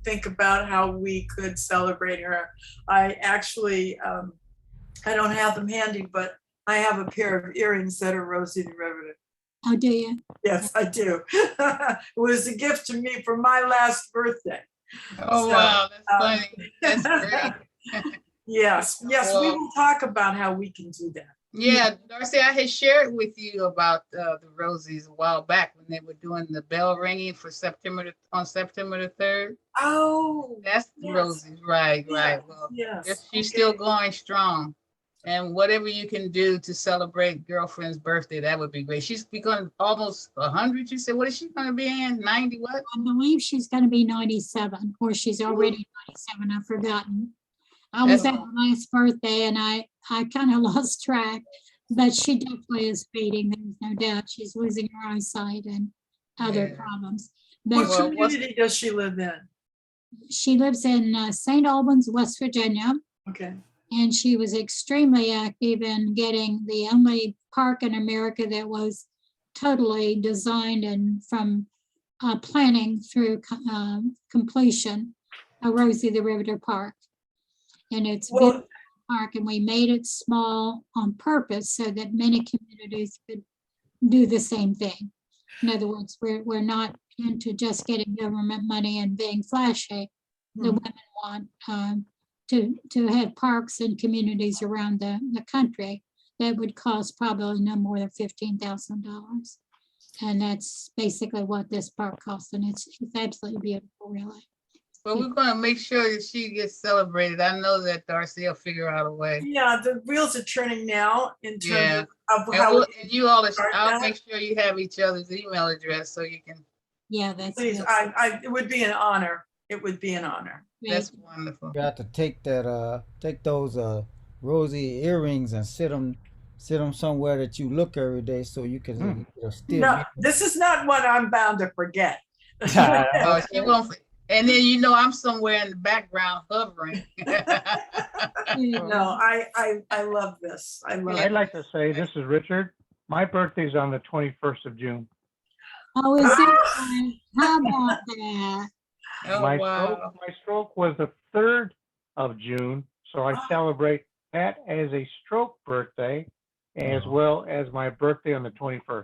think about how we could celebrate her. I actually, I don't have them handy, but I have a pair of earrings that are Rosie the Riveter. Oh, do you? Yes, I do. It was a gift to me for my last birthday. Oh, So, wow, that's funny. That's great. Yes, yes, we will talk about how we can do that. Yeah, Darcy, I had shared with you about the Rosies a while back when they were doing the bell ringing for on September the 3rd. Oh, that's the yes. Rosies, right, Yes, right. Well, yes. she's still going strong. And whatever you can do to celebrate girlfriend's birthday, that would be great. She's becoming almost 100. You said, what is she going to be in? 90 what? I believe she's going to be 97, or she's already 97. I've forgotten. I was at her last birthday, and I kind of lost track, but she definitely is fading. There's no doubt she's losing her eyesight and other problems. But What community does she live in? She lives in St. Albans, West Virginia. Okay. And she was extremely active in getting the only park in America that was totally designed and from planning through completion, a Rosie the Riveter Park. And it's a beautiful park, and we made it small on purpose so that many communities could do the same thing. In other words, we're not into just getting government money and being flashy. The women want to have parks and communities around the country that would cost probably no more than $15,000. And that's basically what this park costs. And it's absolutely beautiful, really. Well, we're going to make sure that she gets celebrated. I know that Darcy will figure out a way. Yeah, the wheels are turning now in terms of And how and you all, I'll make sure you have each other's email address so you can. Yeah, that's please. good. It would be an honor. It would be an honor. That's wonderful. You got to take those Rosie earrings and sit them somewhere that you look every day so you can still. No, this is not what I'm bound to forget. Oh, she won't. And then I'm somewhere in the background hovering. No, I love this. I'd like to say, this is Richard. My birthday's on the 21st of June. Oh, is it? How about that? Oh, My stroke was the 3rd of June, so I celebrate that as a stroke birthday, as well as my birthday on the 21st.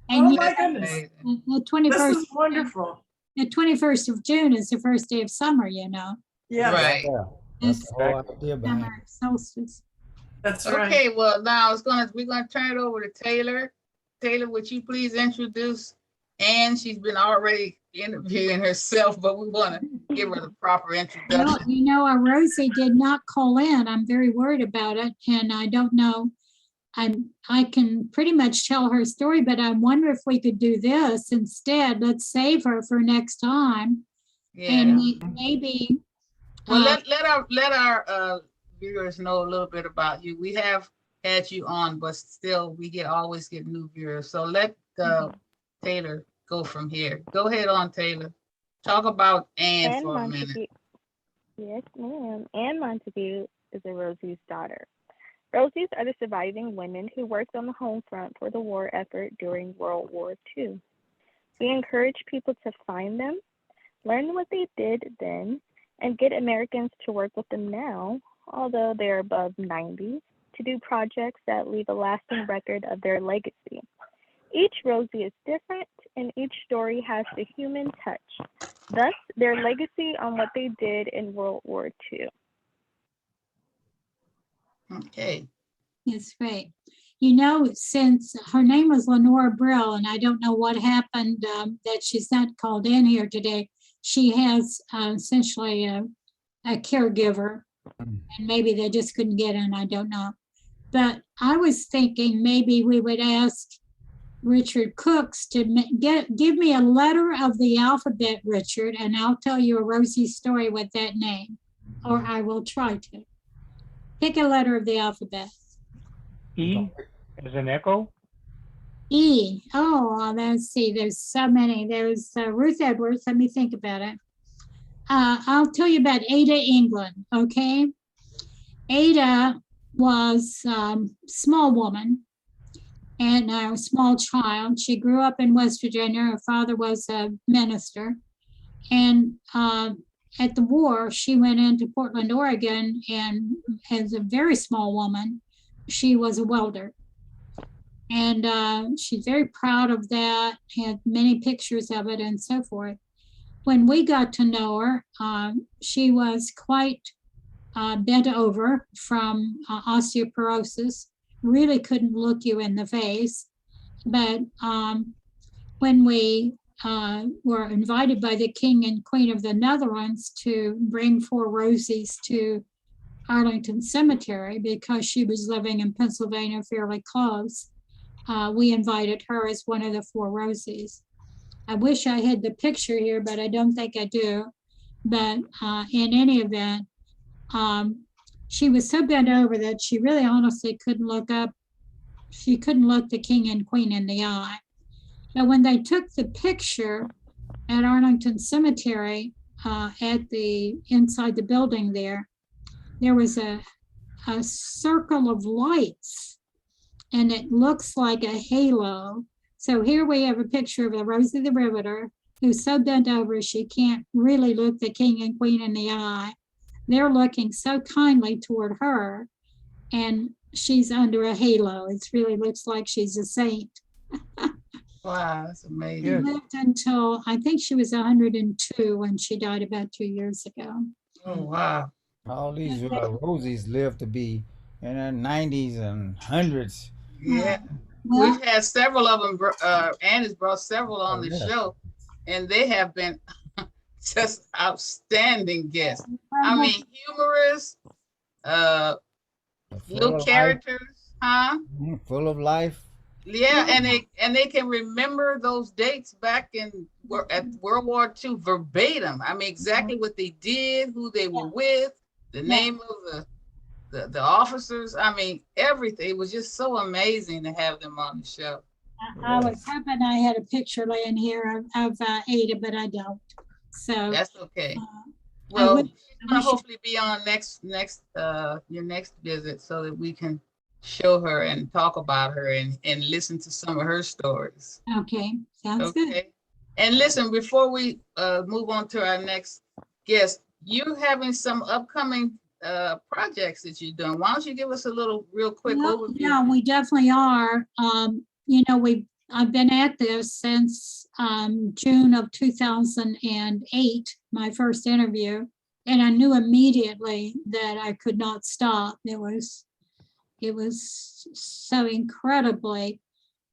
And oh my goodness. The 21st. This is wonderful. The 21st of June is the first day of summer, Yeah. Right. Yeah, that's the whole idea behind it. Summer solstice. That's right. Okay, well, now we're gonna turn it over to Taylor. Taylor, would you please introduce And she's been already interviewing herself, but we want to give her the proper Well, introduction. you know, Rosie did not call in. I'm very worried about it, and I don't know. I can pretty much tell her story, but I wonder if we could do this instead. Let's save her for next time, and Yeah. maybe. Well, let our viewers know a little bit about you. We have had you on, but still we always get new viewers. So let Taylor go from here. Go ahead on, Taylor. Talk about Anne Anne for a minute. Montague. Yes, ma'am. Anne Montague is a Rosie's daughter. Rosies are the surviving women who worked on the home front for the war effort during World War II. We encourage people to find them, learn what they did then, and get Americans to work with them now, although they're above 90, to do projects that leave a lasting record of their legacy. Each Rosie is different, and each story has the human touch, thus their legacy on what they did in World War II. Okay. That's right. You know, since her name was Lenora Brill, and I don't know what happened that she's not called in here today, she has essentially a caregiver, and maybe they just couldn't get in, I don't know. But I was thinking maybe we would ask Richard Cooks to give me a letter of the alphabet, Richard, and I'll tell you a Rosie story with that name, or I will try to. Pick a letter of the alphabet. E as in echo. E. Oh, let's see. There's so many. There's Ruth Edwards. Let me think about it. I'll tell you about Ada England. Okay. Ada was small woman and a small child. She grew up in West Virginia. Her father was a minister. And at the war, she went into Portland, Oregon, and as a very small woman, she was a welder. And she's very proud of that, had many pictures of it and so forth. When we got to know her, she was quite bent over from osteoporosis, really couldn't look you in the face. But when we were invited by the King and Queen of the Netherlands to bring 4 Rosies to Arlington Cemetery because she was living in Pennsylvania fairly close, we invited her as one of the 4 Rosies. I wish I had the picture here, but I don't think I do. But in any event, she was so bent over that she really honestly couldn't look up. She couldn't look the King and Queen in the eye. But when they took the picture at Arlington Cemetery, at the inside the building there was a circle of lights, and it looks like a halo. So here we have a picture of a Rosie the Riveter who's so bent over she can't really look the King and Queen in the eye. They're looking so kindly toward her, and she's under a halo. It really looks like she's a saint. Wow, that's amazing. She lived until, I think she was 102 when she died about 2 years ago. Oh, wow. All these Rosies live to be in their 90s and 100s. Yeah. Well, We've had several of them. Anne has brought several on the show, and they have been just outstanding guests. I mean, humorous, little characters, huh? Full of life. Yeah, and they can remember those dates back in at World War II verbatim. I mean, exactly what they did, who they were with, the name of the officers. I mean, everything. It was just so amazing to have them on the show. I was hoping I had a picture laying here of Ada, but I don't. So that's okay. Well, she's gonna hopefully be on your next visit so that we can show her and talk about her and listen to some of her stories. Okay, sounds good. And listen, before we move on to our next guest, you're having some upcoming projects that you're doing. Why don't you give us a little real quick overview? Yeah, we definitely are. You know, I've been at this since June of 2008, my first interview, and I knew immediately that I could not stop. It was so incredibly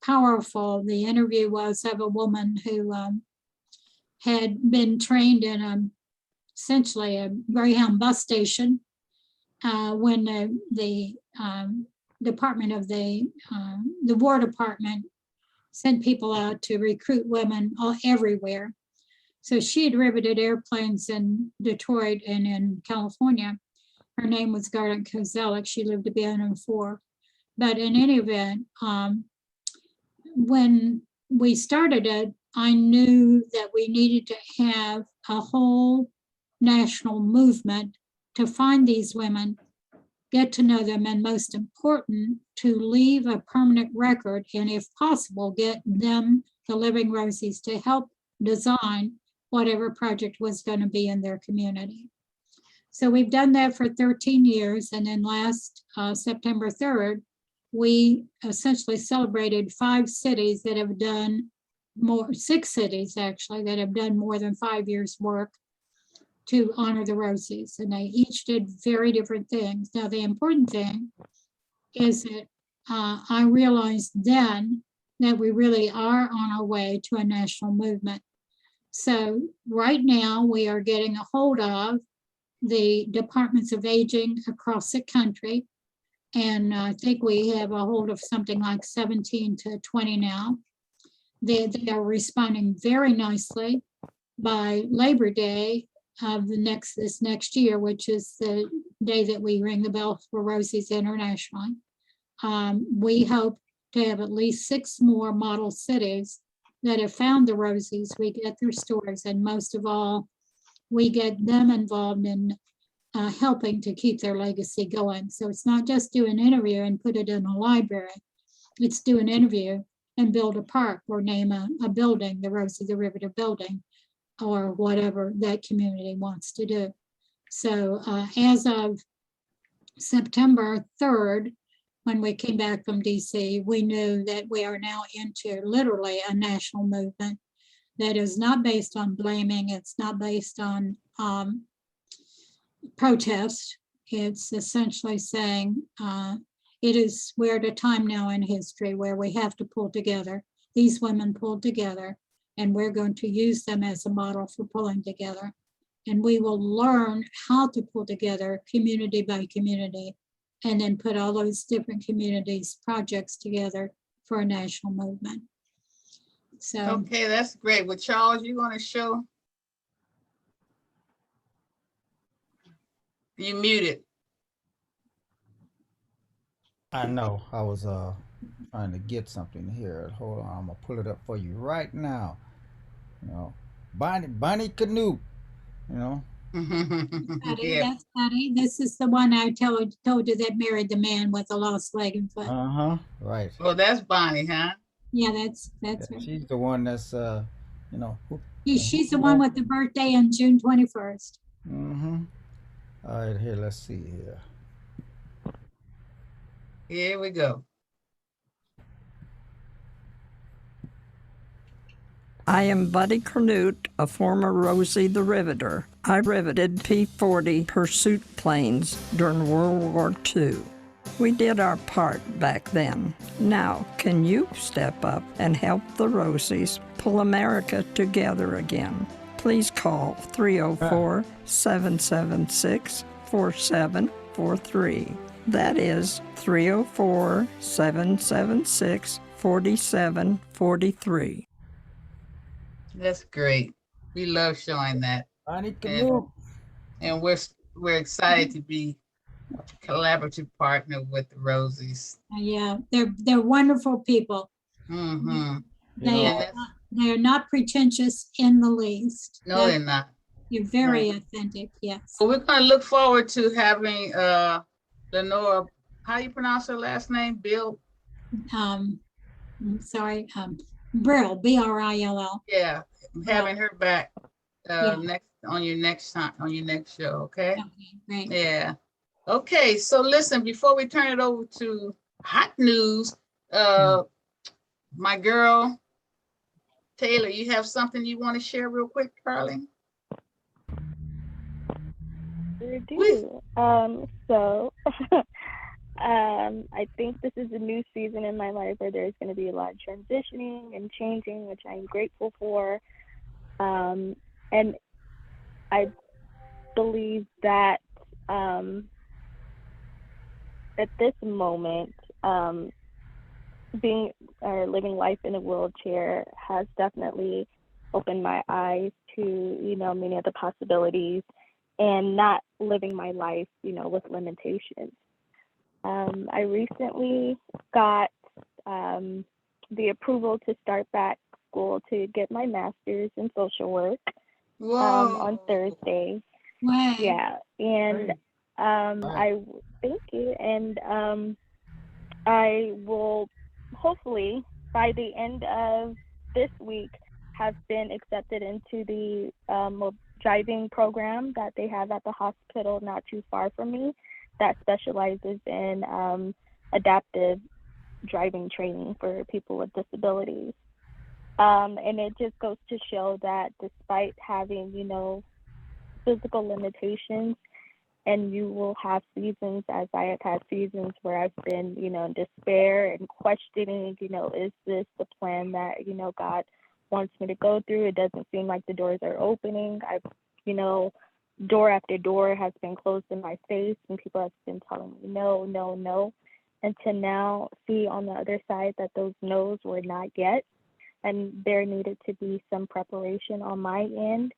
powerful the interview was of a woman who had been trained in essentially a Greyhound bus station when the department of the War Department sent people out to recruit women everywhere. So she had riveted airplanes in Detroit and in California. Her name was Garnet Kozelek. She lived to be 104. But in any event, when we started it, I knew that we needed to have a whole national movement to find these women, get to know them, and most important, to leave a permanent record, and if possible, get them, the Living Rosies, to help design whatever project was going to be in their community. So we've done that for 13 years, and then last September 3rd, we essentially celebrated 5 cities that have done more, 6 cities actually, that have done more than 5 years work to honor the Rosies, and they each did very different things. Now, the important thing is that I realized then that we really are on our way to a national movement. So right now we are getting a hold of the departments of aging across the country. And I think we have a hold of something like 17 to 20 now. They are responding very nicely. By Labor Day of this next year, which is the day that we ring the bell for Rosies internationally, we hope to have at least 6 more model cities that have found the Rosies. We get their stories, and most of all, we get them involved in helping to keep their legacy going. So it's not just do an interview and put it in a library. It's do an interview and build a park or name a building, the Rosie the Riveter building, or whatever that community wants to do. So as of September 3rd, when we came back from DC, we knew that we are now into literally a national movement that is not based on blaming. It's not based on protest. It's essentially saying we're at a time now in history where we have to pull together. These women pulled together, and we're going to use them as a model for pulling together. And we will learn how to pull together community by community, and then put all those different communities' projects together for a national movement. So Okay, that's great. Well, Charles, you want to show? You muted. I know. I was trying to get something here. Hold on, I'm gonna pull it up for you right now. You know, Bonnie Canoe. You know. Patty, Yeah. that's Patty. This is the one I told you that married the man with the lost leg and foot. Right. Well, that's Bonnie, huh? Yeah, that's Yeah, her. she's the one that's you know. She's the one with the birthday on June 21st. Mm-hmm. All right, here. Let's see here. Here we go. I am Buddy Canute, a former Rosie the Riveter. I riveted P-40 pursuit planes during World War II. We did our part back then. Now, can you step up and help the Rosies pull America together again? Please call 304-776-4743. That is 304-776-4743. That's great. We love showing that. Bonnie Canoe. And we're excited to be a collaborative partner with the Rosies. Yeah, they're wonderful people. Mm-hmm. They're not pretentious in the least. No, they're not. You're very authentic, yes. So we're going to look forward to having Lenora, how you pronounce her last name? Bill? Sorry, Brill, B-R-I-L-L. Yeah, having her back next on your next show, okay? Okay, great. Yeah. Okay, so listen, before we turn it over to hot news, my girl, Taylor, you have something you want to share real quick, darling? Sure do. So I think this is a new season in my life where there's going to be a lot of transitioning and changing, which I'm grateful for. And I believe that at this moment, being or living life in a wheelchair has definitely opened my eyes to, many of the possibilities and not living my life, with limitations. I recently got the approval to start back school to get my master's in social work on Whoa. Thursday. Wow. Yeah, and Great. I thank you, and I will hopefully by the end of this week have been accepted into the driving program that they have at the hospital not too far from me that specializes in adaptive driving training for people with disabilities. And it just goes to show that despite having, physical limitations, and you will have seasons, as I have had seasons where I've been, in despair and questioning, is this the plan that, God wants me to go through? It doesn't seem like the doors are opening. I've, door after door has been closed in my face, and people have been telling me no, no, no. And to now see on the other side that those no's were not yet, and there needed to be some preparation on my end.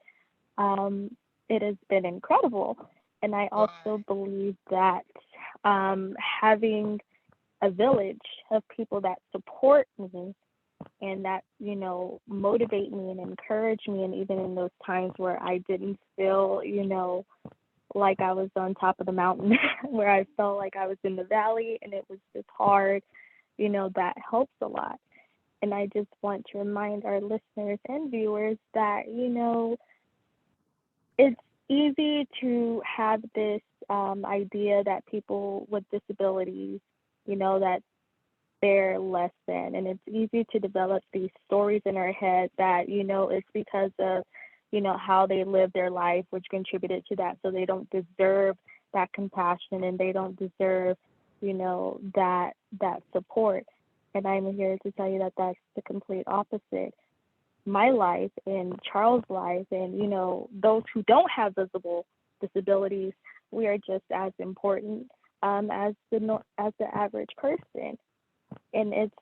It has been incredible. And I also believe that having a village of people that support me and that, motivate me and encourage me, and even in those times where I didn't feel, like I was on top of the mountain, where I felt like I was in the valley and it was just hard, that helps a lot. And I just want to remind our listeners and viewers that, it's easy to have this idea that people with disabilities, that they're less than. And it's easy to develop these stories in our head that, it's because of, how they live their life, which contributed to that. So they don't deserve that compassion and they don't deserve, that support. And I'm here to tell you that that's the complete opposite. My life and Charles' life and, those who don't have visible disabilities, we are just as important as the average person. And it's,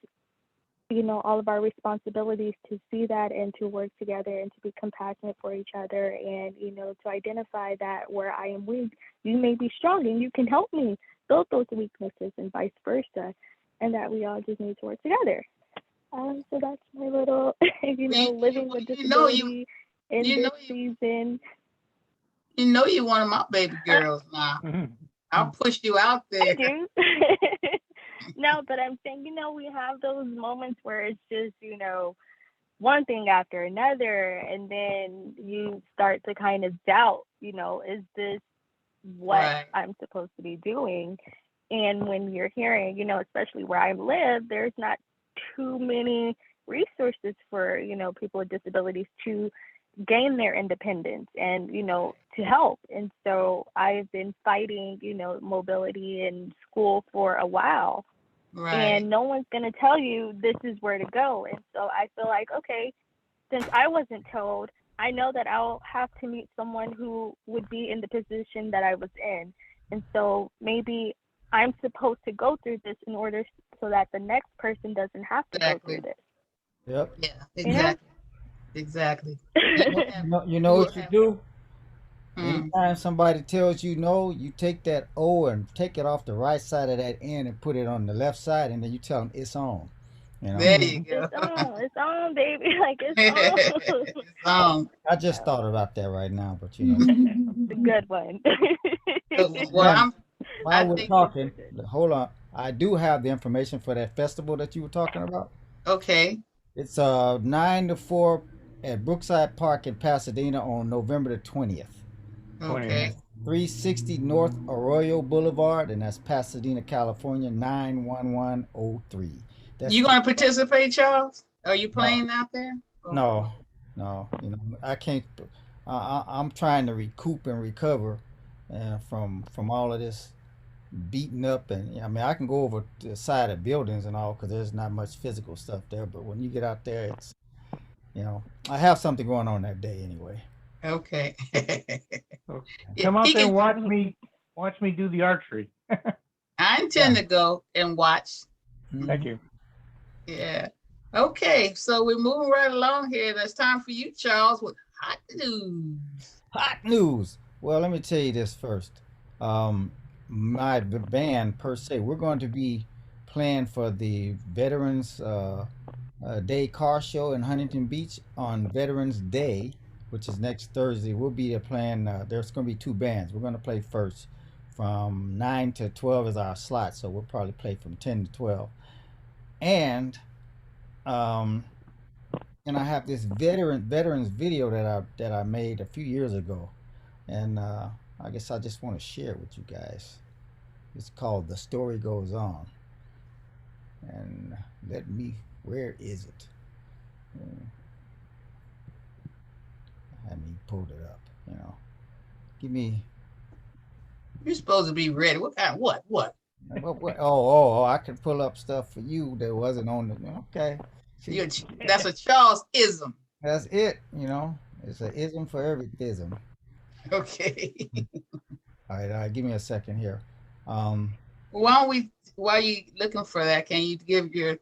all of our responsibilities to see that and to work together and to be compassionate for each other and, to identify that where I am weak, you may be strong and you can help me build those weaknesses and vice versa. And that we all just need to work together. So that's my little, living with disability in you know this season. you're one of my baby girls now. I'll push you out there. I do. No, but I'm saying, we have those moments where it's just, one thing after another, and then you start to kind of doubt, is this what I'm supposed to be doing? And when you're hearing, especially where I live, there's not too many resources for, people with disabilities to gain their independence and, to help. And so I've been fighting, mobility in school for a while. And no one's going to tell you this is where to go. And so I feel like, okay, since I wasn't told, I know that I'll have to meet someone who would be in the position that I was in. And so maybe I'm supposed to go through this in order so that the next person doesn't have to go through this. Yep. Yeah, exactly. Exactly. You know what you do? Anytime somebody tells you no, you take that O and take it off the right side of that N and put it on the left side, and then you tell them it's on. There you go. It's on, baby. Like it's on. It's on. I just thought about that right now, but The good one. Well, while we're talking, hold on. I do have the information for that festival that you were talking about. Okay. It's 9 to 4 at Brookside Park in Pasadena on November the 20th. Okay. 360 North Arroyo Boulevard, and that's Pasadena, California, 91103. You going to participate, Charles? Are you No, playing out there? no. I can't. I'm trying to recoup and recover from all of this. beaten up, and I mean I can go over to the side of buildings and all because there's not much physical stuff there. But when you get out there, it's I have something going on that day anyway. Okay. So Yeah, come out he there and can. watch me do the archery. I intend to go and watch. Thank you. Yeah. Okay, so we're moving right along here. It's time for you, Charles, with hot news. Hot news. Well, let me tell you this first. My band per se, we're going to be playing for the Veterans Day Car Show in Huntington Beach on Veterans Day, which is next Thursday. We'll be there playing. There's going to be two bands. We're going to play first from 9 to 12 is our slot, so we'll probably play from 10 to 12. And um, and I have this veterans video that I made a few years ago, and I guess I just want to share it with you guys. It's called "The Story Goes On," and where is it? I mean, pulled it up. Give me. You're supposed to be ready. What kind? What? What? Oh! I can pull up stuff for you that wasn't on the. Okay. That's a Charles ism. That's it. It's an ism for every ism. Okay. All right. Give me a second here. While you looking for that, can you give your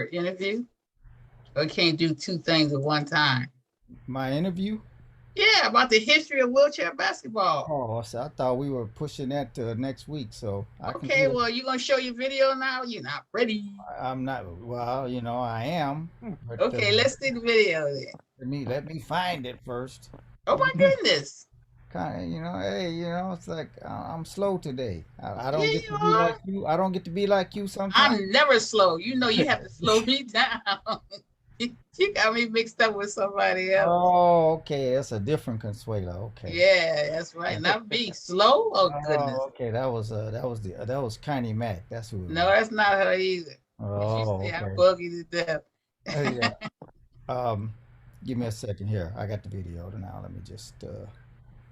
interview? Or can you do two things at one time? My interview? Yeah, about the history of wheelchair basketball. Oh, so I thought we were pushing that to next week. So okay, well, you gonna show your video now? You're not ready. I'm not. Well, I am. But, okay, let's see the video then. Let me find it first. Oh my goodness. Kind of, hey, it's like I'm slow today. I don't get to be like you. I don't get to be like you sometimes. I'm never slow. You have to slow me down. You got me mixed up with somebody else. Oh, okay. That's a different Consuelo. Okay. Yeah, that's right. Not me. Slow? Oh goodness. Okay. That was Connie Mac. That's who. No, that's not her either. Oh, okay. I bug you to death. Yeah. Give me a second here. I got the video now. Let me just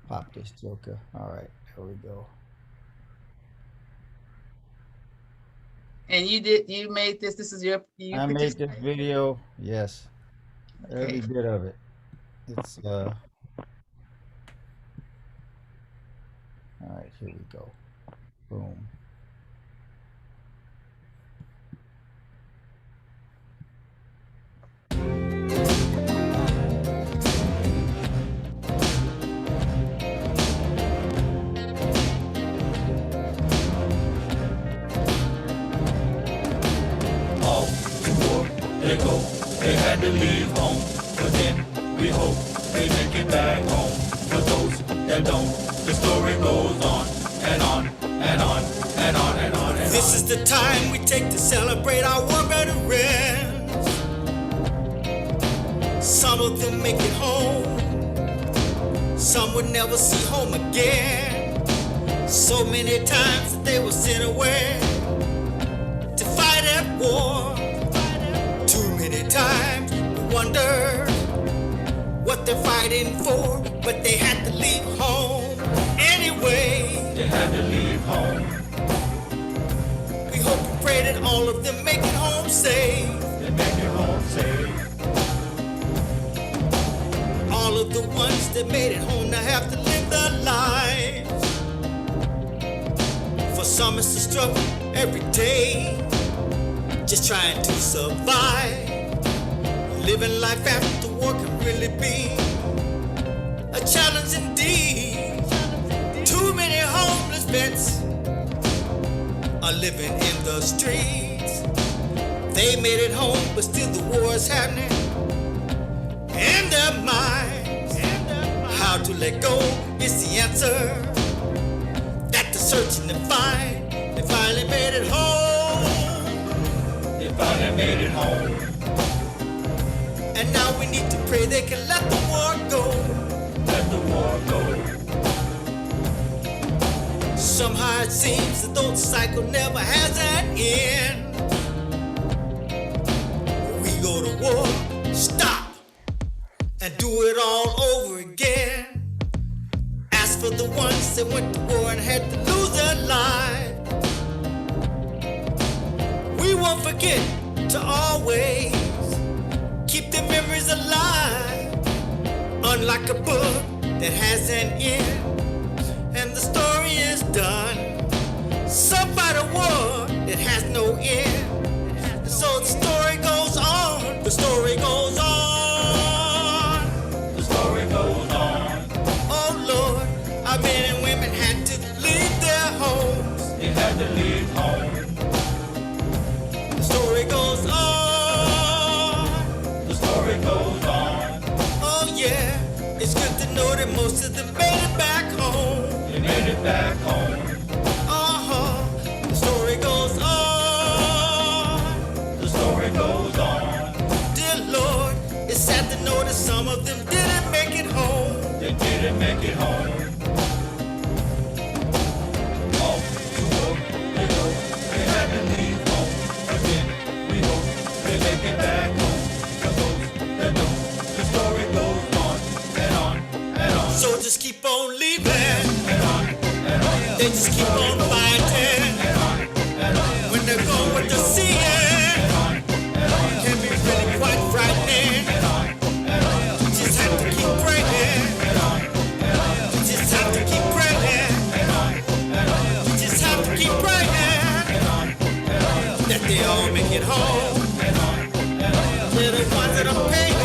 pop this joker. All right. There we go. And you made this. This is I made this video. Yes. Okay. Every bit of it. It's all right, here we go. Boom. They had to leave home, but then we hope they make it back home. For those that don't, the story goes on and on and on and on and on and on. This is the time we take to celebrate our war veterans. Some of them make it home, some would never see home again. So many times that they were sent away to fight at war. Times we wonder what they're fighting for, but they had to leave home anyway. They had to leave home. We hope and pray that all of them make it home safe. They make it home safe. All of the ones that made it home now have to live their lives. For some it's a struggle every day, just trying to survive. Living life after war can really be a challenge indeed. Too many homeless vets are living in the streets. They made it home, but still the war is happening in their minds. How to let go is the answer that they're searching to find. They finally made it home. They finally made it home. And now we need to pray they can let the war go. Let the war go. Somehow it seems that though the cycle never has an end. We go to war, stop, and do it all over again. As for the ones that went to war and had to lose their lives, won't forget to always keep the memories alive. Unlike a book that has an end and the story is done, some by the war that has no end. So the story goes on, the story goes on, The story goes on. oh Lord, our men and women had to leave their homes. They had to leave home. The story goes on, The story goes on. oh yeah, it's good to know that most of them made it back home. They made it back home. Uh-huh, the story goes on, The story goes on. dear Lord, it's sad to know that some of them didn't make it home. They didn't make it home. All the world, they know they had to leave home. Again, we hope they make it back home. For those that don't, the story goes on and on and on Soldiers keep on leaving, and on and on they just keep on fighting. and on and on When they're going with the seeing, and on and on can be really quite frightening. and on and on You just have to keep praying. and on and on You just have to keep praying. and on and on You just have to keep praying and on and on that they all make it home. and on and on They're the ones that are paying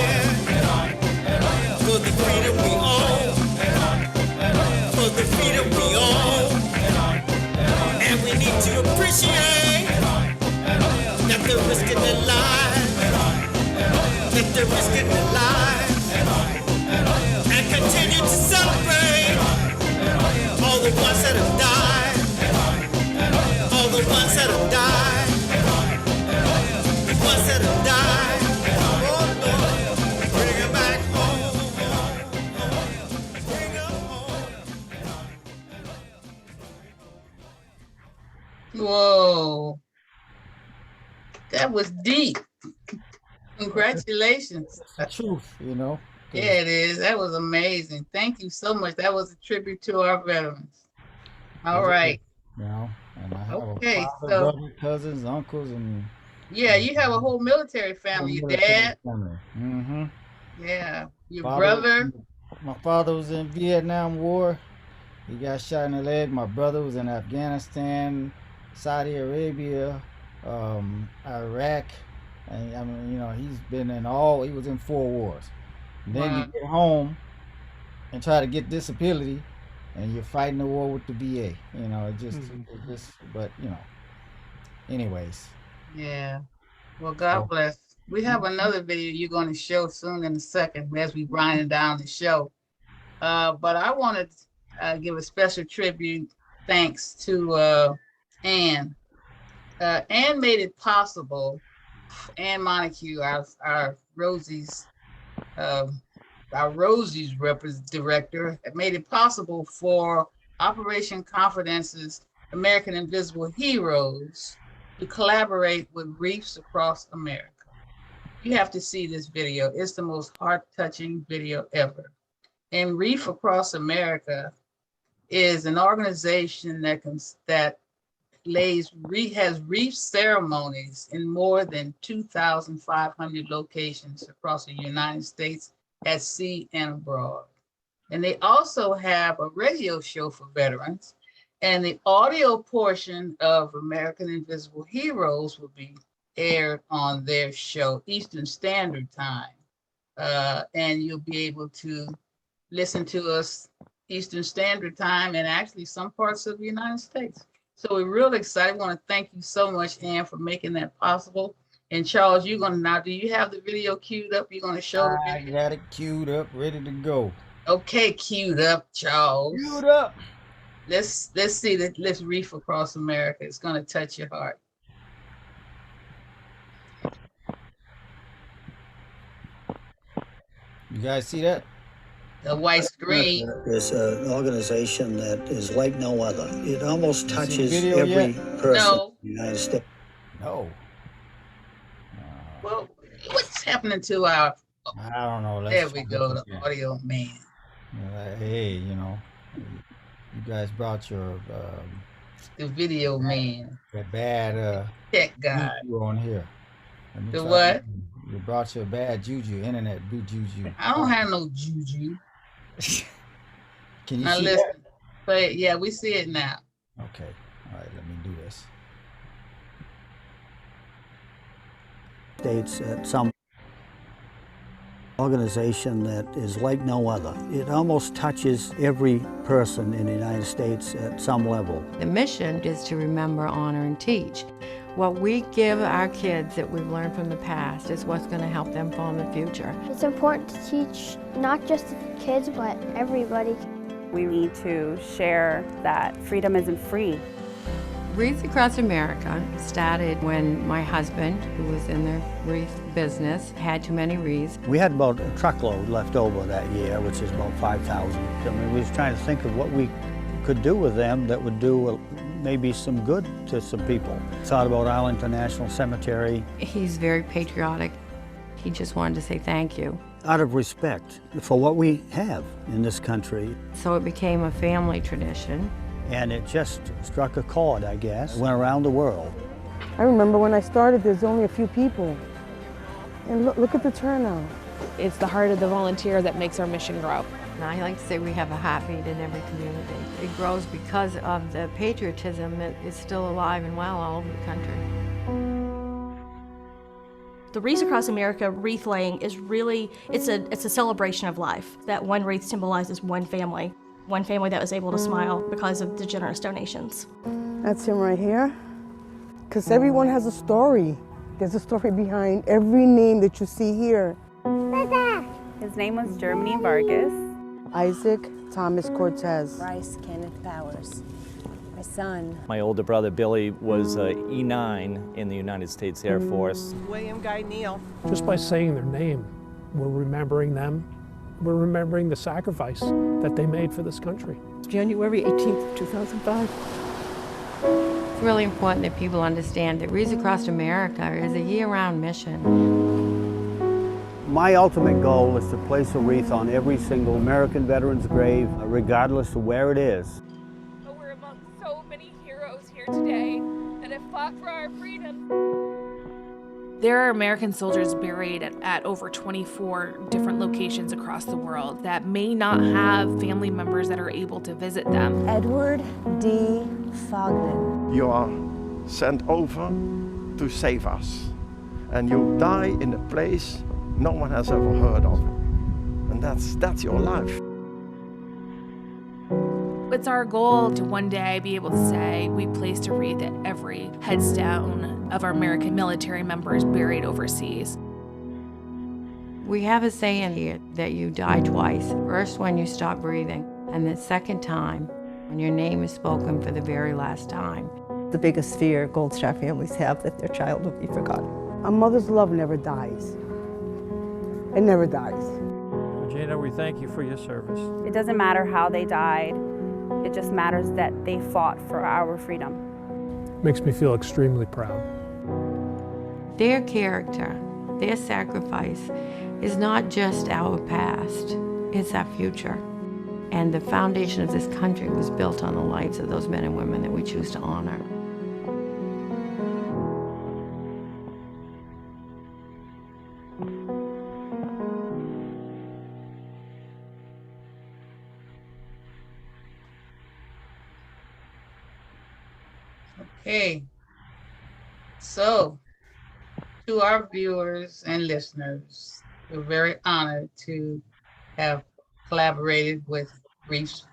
and on and on for the freedom we own, and on and on for the freedom we own. and on and on And we need to appreciate and on that they're risking their lives, that they're risking their lives, and continue to celebrate all the ones that have died, all the ones that have died, the ones that have died. Oh Lord, bring them back home, bring them home. Whoa, that was deep. Congratulations. It's the truth, you know. 'cause Yeah, it is. That was amazing. Thank you so much. That was a tribute to our veterans. All right. You know, and I have Okay, a father, so- brother, cousins, uncles, and Yeah, you have a whole military family. Your dad, Mm-hmm. yeah, your brother. My father was in Vietnam War. He got shot in the leg. My brother was in Afghanistan, Saudi Arabia, Iraq. And I mean, you know, he's been in all. He was in 4 wars. And then Wow. you get home and try to get disability, and you're fighting the war with the VA. You know, it just. But you know. Anyways. Yeah. Well, God So- bless. We have another video you're going to show soon in a second as we winding down the show. But I want to give a special tribute, thanks to Ann. Ann made it possible. Ann Montague, our Rosie's director, made it possible for Operation Confidence's American Invisible Heroes to collaborate with reefs across America. You have to see this video. It's the most heart-touching video ever. And Reef Across America is an organization that has reef ceremonies in more than 2,500 locations across the United States at sea and abroad. And they also have a radio show for veterans, and the audio portion of American Invisible Heroes will be aired on their show, Eastern Standard Time. And you'll be able to listen to us Eastern Standard Time and actually some parts of the United States. So we're really excited. I want to thank you so much, Ann, for making that possible. And Charles, you're going to now, do you have the video queued up? You're going to show the I video? got it queued up, ready to go. Okay, queued up, Charles. Queued up. Let's see that. Let's Reef Across America. It's going to touch your heart. You guys see that? The white screen. There's an organization that is like no other. It almost You see touches the video every yet? person No. in the United States. No. Well, what's happening to our, I don't know. Let's there we try go, this the again. audio man. Hey, you know, you guys brought your the video man, That bad tech guy. juju on here. Let me The try what? You brought your bad juju, internet juju. I don't have no juju. Can you Now see listen, but yeah, we see it now. that? Okay. All right, let me do this. States at some organization that is like no other. It almost touches every person in the United States at some level. The mission is to remember, honor, and teach. What we give our kids that we've learned from the past is what's going to help them form the future. It's important to teach not just the kids, but everybody. We need to share that freedom isn't free. Wreaths Across America started when my husband, who was in the wreath business, had too many wreaths. We had about a truckload left over that year, which is about 5,000. I mean, we was trying to think of what we could do with them that would do maybe some good to some people. Thought about Arlington National Cemetery. He's very patriotic. He just wanted to say thank you. Out of respect for what we have in this country. So it became a family tradition. And it just struck a chord, I guess. It went around the world. I remember when I started, there's only a few people. And look at the turnout. It's the heart of the volunteer that makes our mission grow. And I like to say we have a heartbeat in every community. It grows because of the patriotism that is still alive and well all over the country. The Wreaths Across America wreath laying is really, it's a celebration of life. That one wreath symbolizes one family that was able to smile because of the generous donations. That's him right here. Because everyone has a story. There's a story behind every name that you see here. His name was Germany Vargas. Isaac Thomas Cortez. Bryce Kenneth Powers. My son. My older brother Billy was E9 in the United States Air Force. William Guy Neal. Just by saying their name, we're remembering them. We're remembering the sacrifice that they made for this country. January 18th, 2005. It's really important that people understand that Wreaths Across America is a year-round mission. My ultimate goal is to place a wreath on every single American veteran's grave, regardless of where it is. But we're among so many heroes here today that have fought for our freedom. There are American soldiers buried at over 24 different locations across the world that may not have family members that are able to visit them. Edward D. Fogden. You are sent over to save us, and you die in a place no one has ever heard of, and that's your life. It's our goal to one day be able to say we placed a wreath at every headstone of our American military members buried overseas. We have a saying here that you die twice. First when you stop breathing, and the second time when your name is spoken for the very last time. The biggest fear Gold Star families have that their child will be forgotten. A mother's love never dies. It never dies. Regina, we thank you for your service. It doesn't matter how they died. It just matters that they fought for our freedom. Makes me feel extremely proud. Their character, their sacrifice is not just our past, it's our future. And the foundation of this country was built on the lives of those men and women that we choose to honor. Okay, so to our viewers and listeners, we're very honored to have collaborated with Wreaths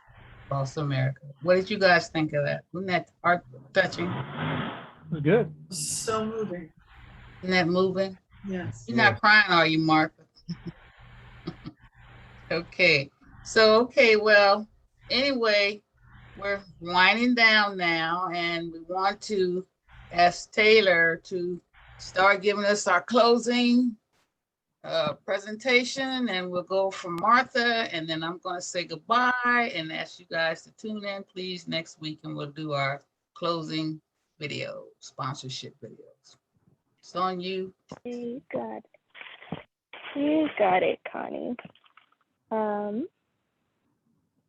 Across America. What did you guys think of that? Wasn't that heart-touching? It was good. So moving. Isn't that moving? Yes. You're not crying, are you, Martha? Okay, well, anyway, we're winding down now, and we want to ask Taylor to start giving us our closing presentation, and we'll go from Martha, and then I'm going to say goodbye and ask you guys to tune in, please, next week, and we'll do our closing video, sponsorship videos. It's on you. You got it. You got it, Connie.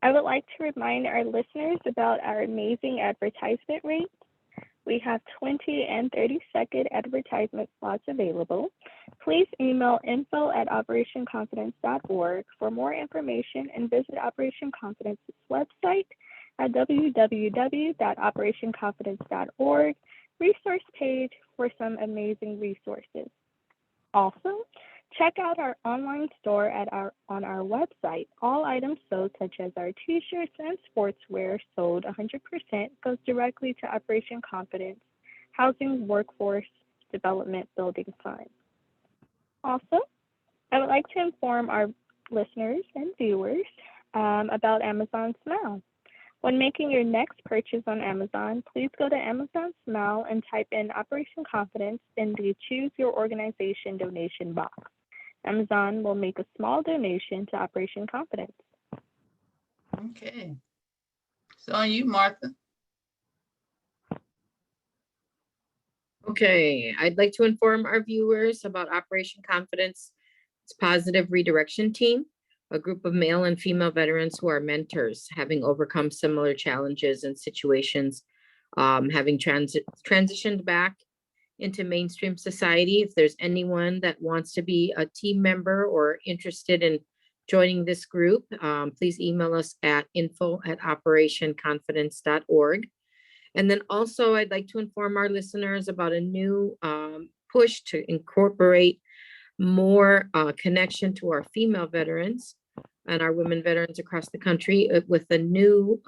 I would like to remind our listeners about our amazing advertisement rates. We have 20 and 30-second advertisement slots available. Please email info@operationconfidence.org for more information and visit Operation Confidence's website at www.operationconfidence.org resource page for some amazing resources. Also, check out our online store on our website. All items sold, such as our t-shirts and sportswear, sold 100% goes directly to Operation Confidence, Housing Workforce Development Building Fund. Also, I would like to inform our listeners and viewers about Amazon Smile. When making your next purchase on Amazon, please go to Amazon Smile and type in Operation Confidence in the Choose Your Organization donation box. Amazon will make a small donation to Operation Confidence. Okay. So on you, Martha. Okay, I'd like to inform our viewers about Operation Confidence's Positive Redirection Team, a group of male and female veterans who are mentors, having overcome similar challenges and situations, having transitioned back into mainstream society. If there's anyone that wants to be a team member or interested in joining this group, please email us at info@operationconfidence.org. And then also I'd like to inform our listeners about a new push to incorporate more connection to our female veterans and our women veterans across the country with the new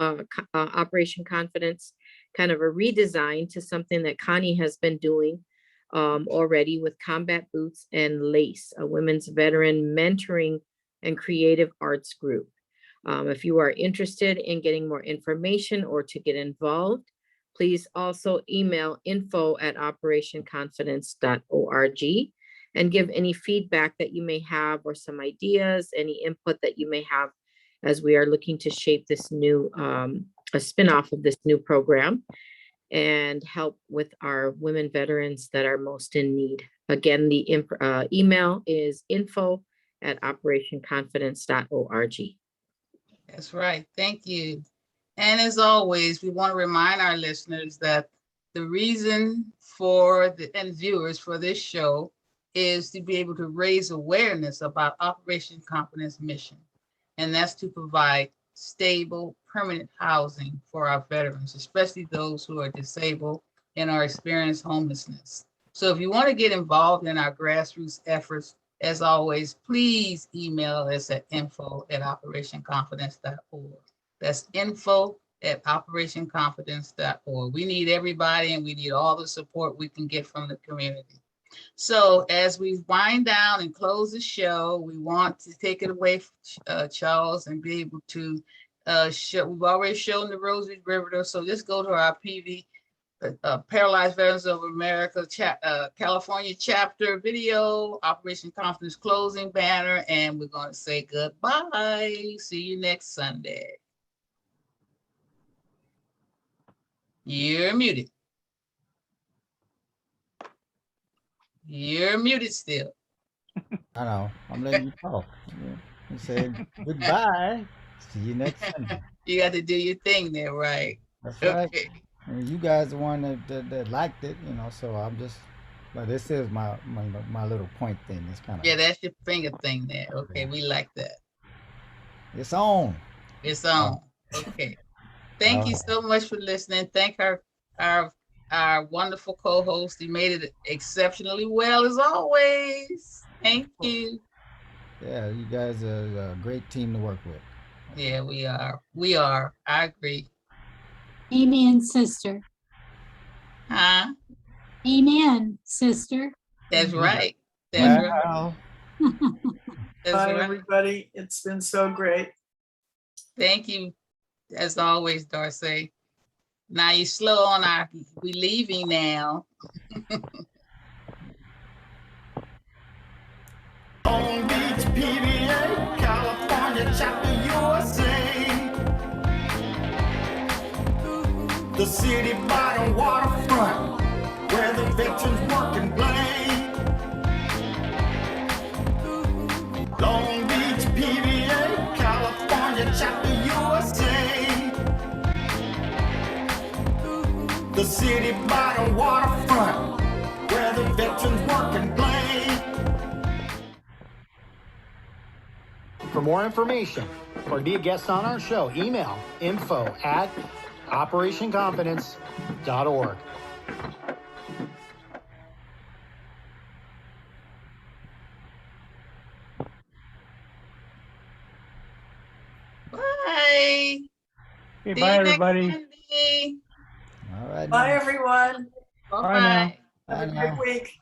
Operation Confidence, kind of a redesign to something that Connie has been doing already with Combat Boots and Lace, a women's veteran mentoring and creative arts group. If you are interested in getting more information or to get involved, please also email info@operationconfidence.org and give any feedback that you may have or some ideas, any input that you may have as we are looking to shape this new, a spinoff of this new program and help with our women veterans that are most in need. Again, the email is info@operationconfidence.org. That's right. Thank you. And as always, we want to remind our listeners that the reason for and viewers for this show is to be able to raise awareness about Operation Confidence mission. And that's to provide stable, permanent housing for our veterans, especially those who are disabled and are experiencing homelessness. So if you want to get involved in our grassroots efforts, as always, please email us at info@operationconfidence.org. That's info@operationconfidence.org. We need everybody and we need all the support we can get from the community. So as we wind down and close the show, we want to take it away, Charles, and be able to show. We've already shown the Rosary River, so let's go to our PV, Paralyzed Veterans of America, California chapter video, Operation Confidence closing banner, and we're going to say goodbye. See you next Sunday. You're muted. You're muted still. I know. I'm letting you talk. You said goodbye. See you next Sunday. You got to do your thing there, right? That's right. Okay. And you guys the one that liked it, so I'm just, but this is my little point thing. It's kind of. Yeah, that's your finger thing there. Okay, yeah. We like that. It's on. It's on. Okay. Thank you so much for listening. Thank our wonderful co-host. He made it exceptionally well as always. Thank you. Yeah, you guys are a great team to work with. Yeah, we are. We are. I agree. Amen, sister. Huh? Amen, sister. That's right. That's right. That's Bye, right. Everybody. It's been so great. Thank you, as always, Darcy. Now you slow on we leaving now. Long Beach, PVA, California chapter USA. The city by the waterfront, where the veterans work and play. Long Beach, PVA, California chapter USA. The city by the waterfront, where the veterans work and play. For more information or to be a guest on our show, email info@operationconfidence.org. Bye. Okay, See bye, you next everybody. Sunday. All right. Bye, now. everyone. Bye now. Bye-bye. Have a Bye good now. week.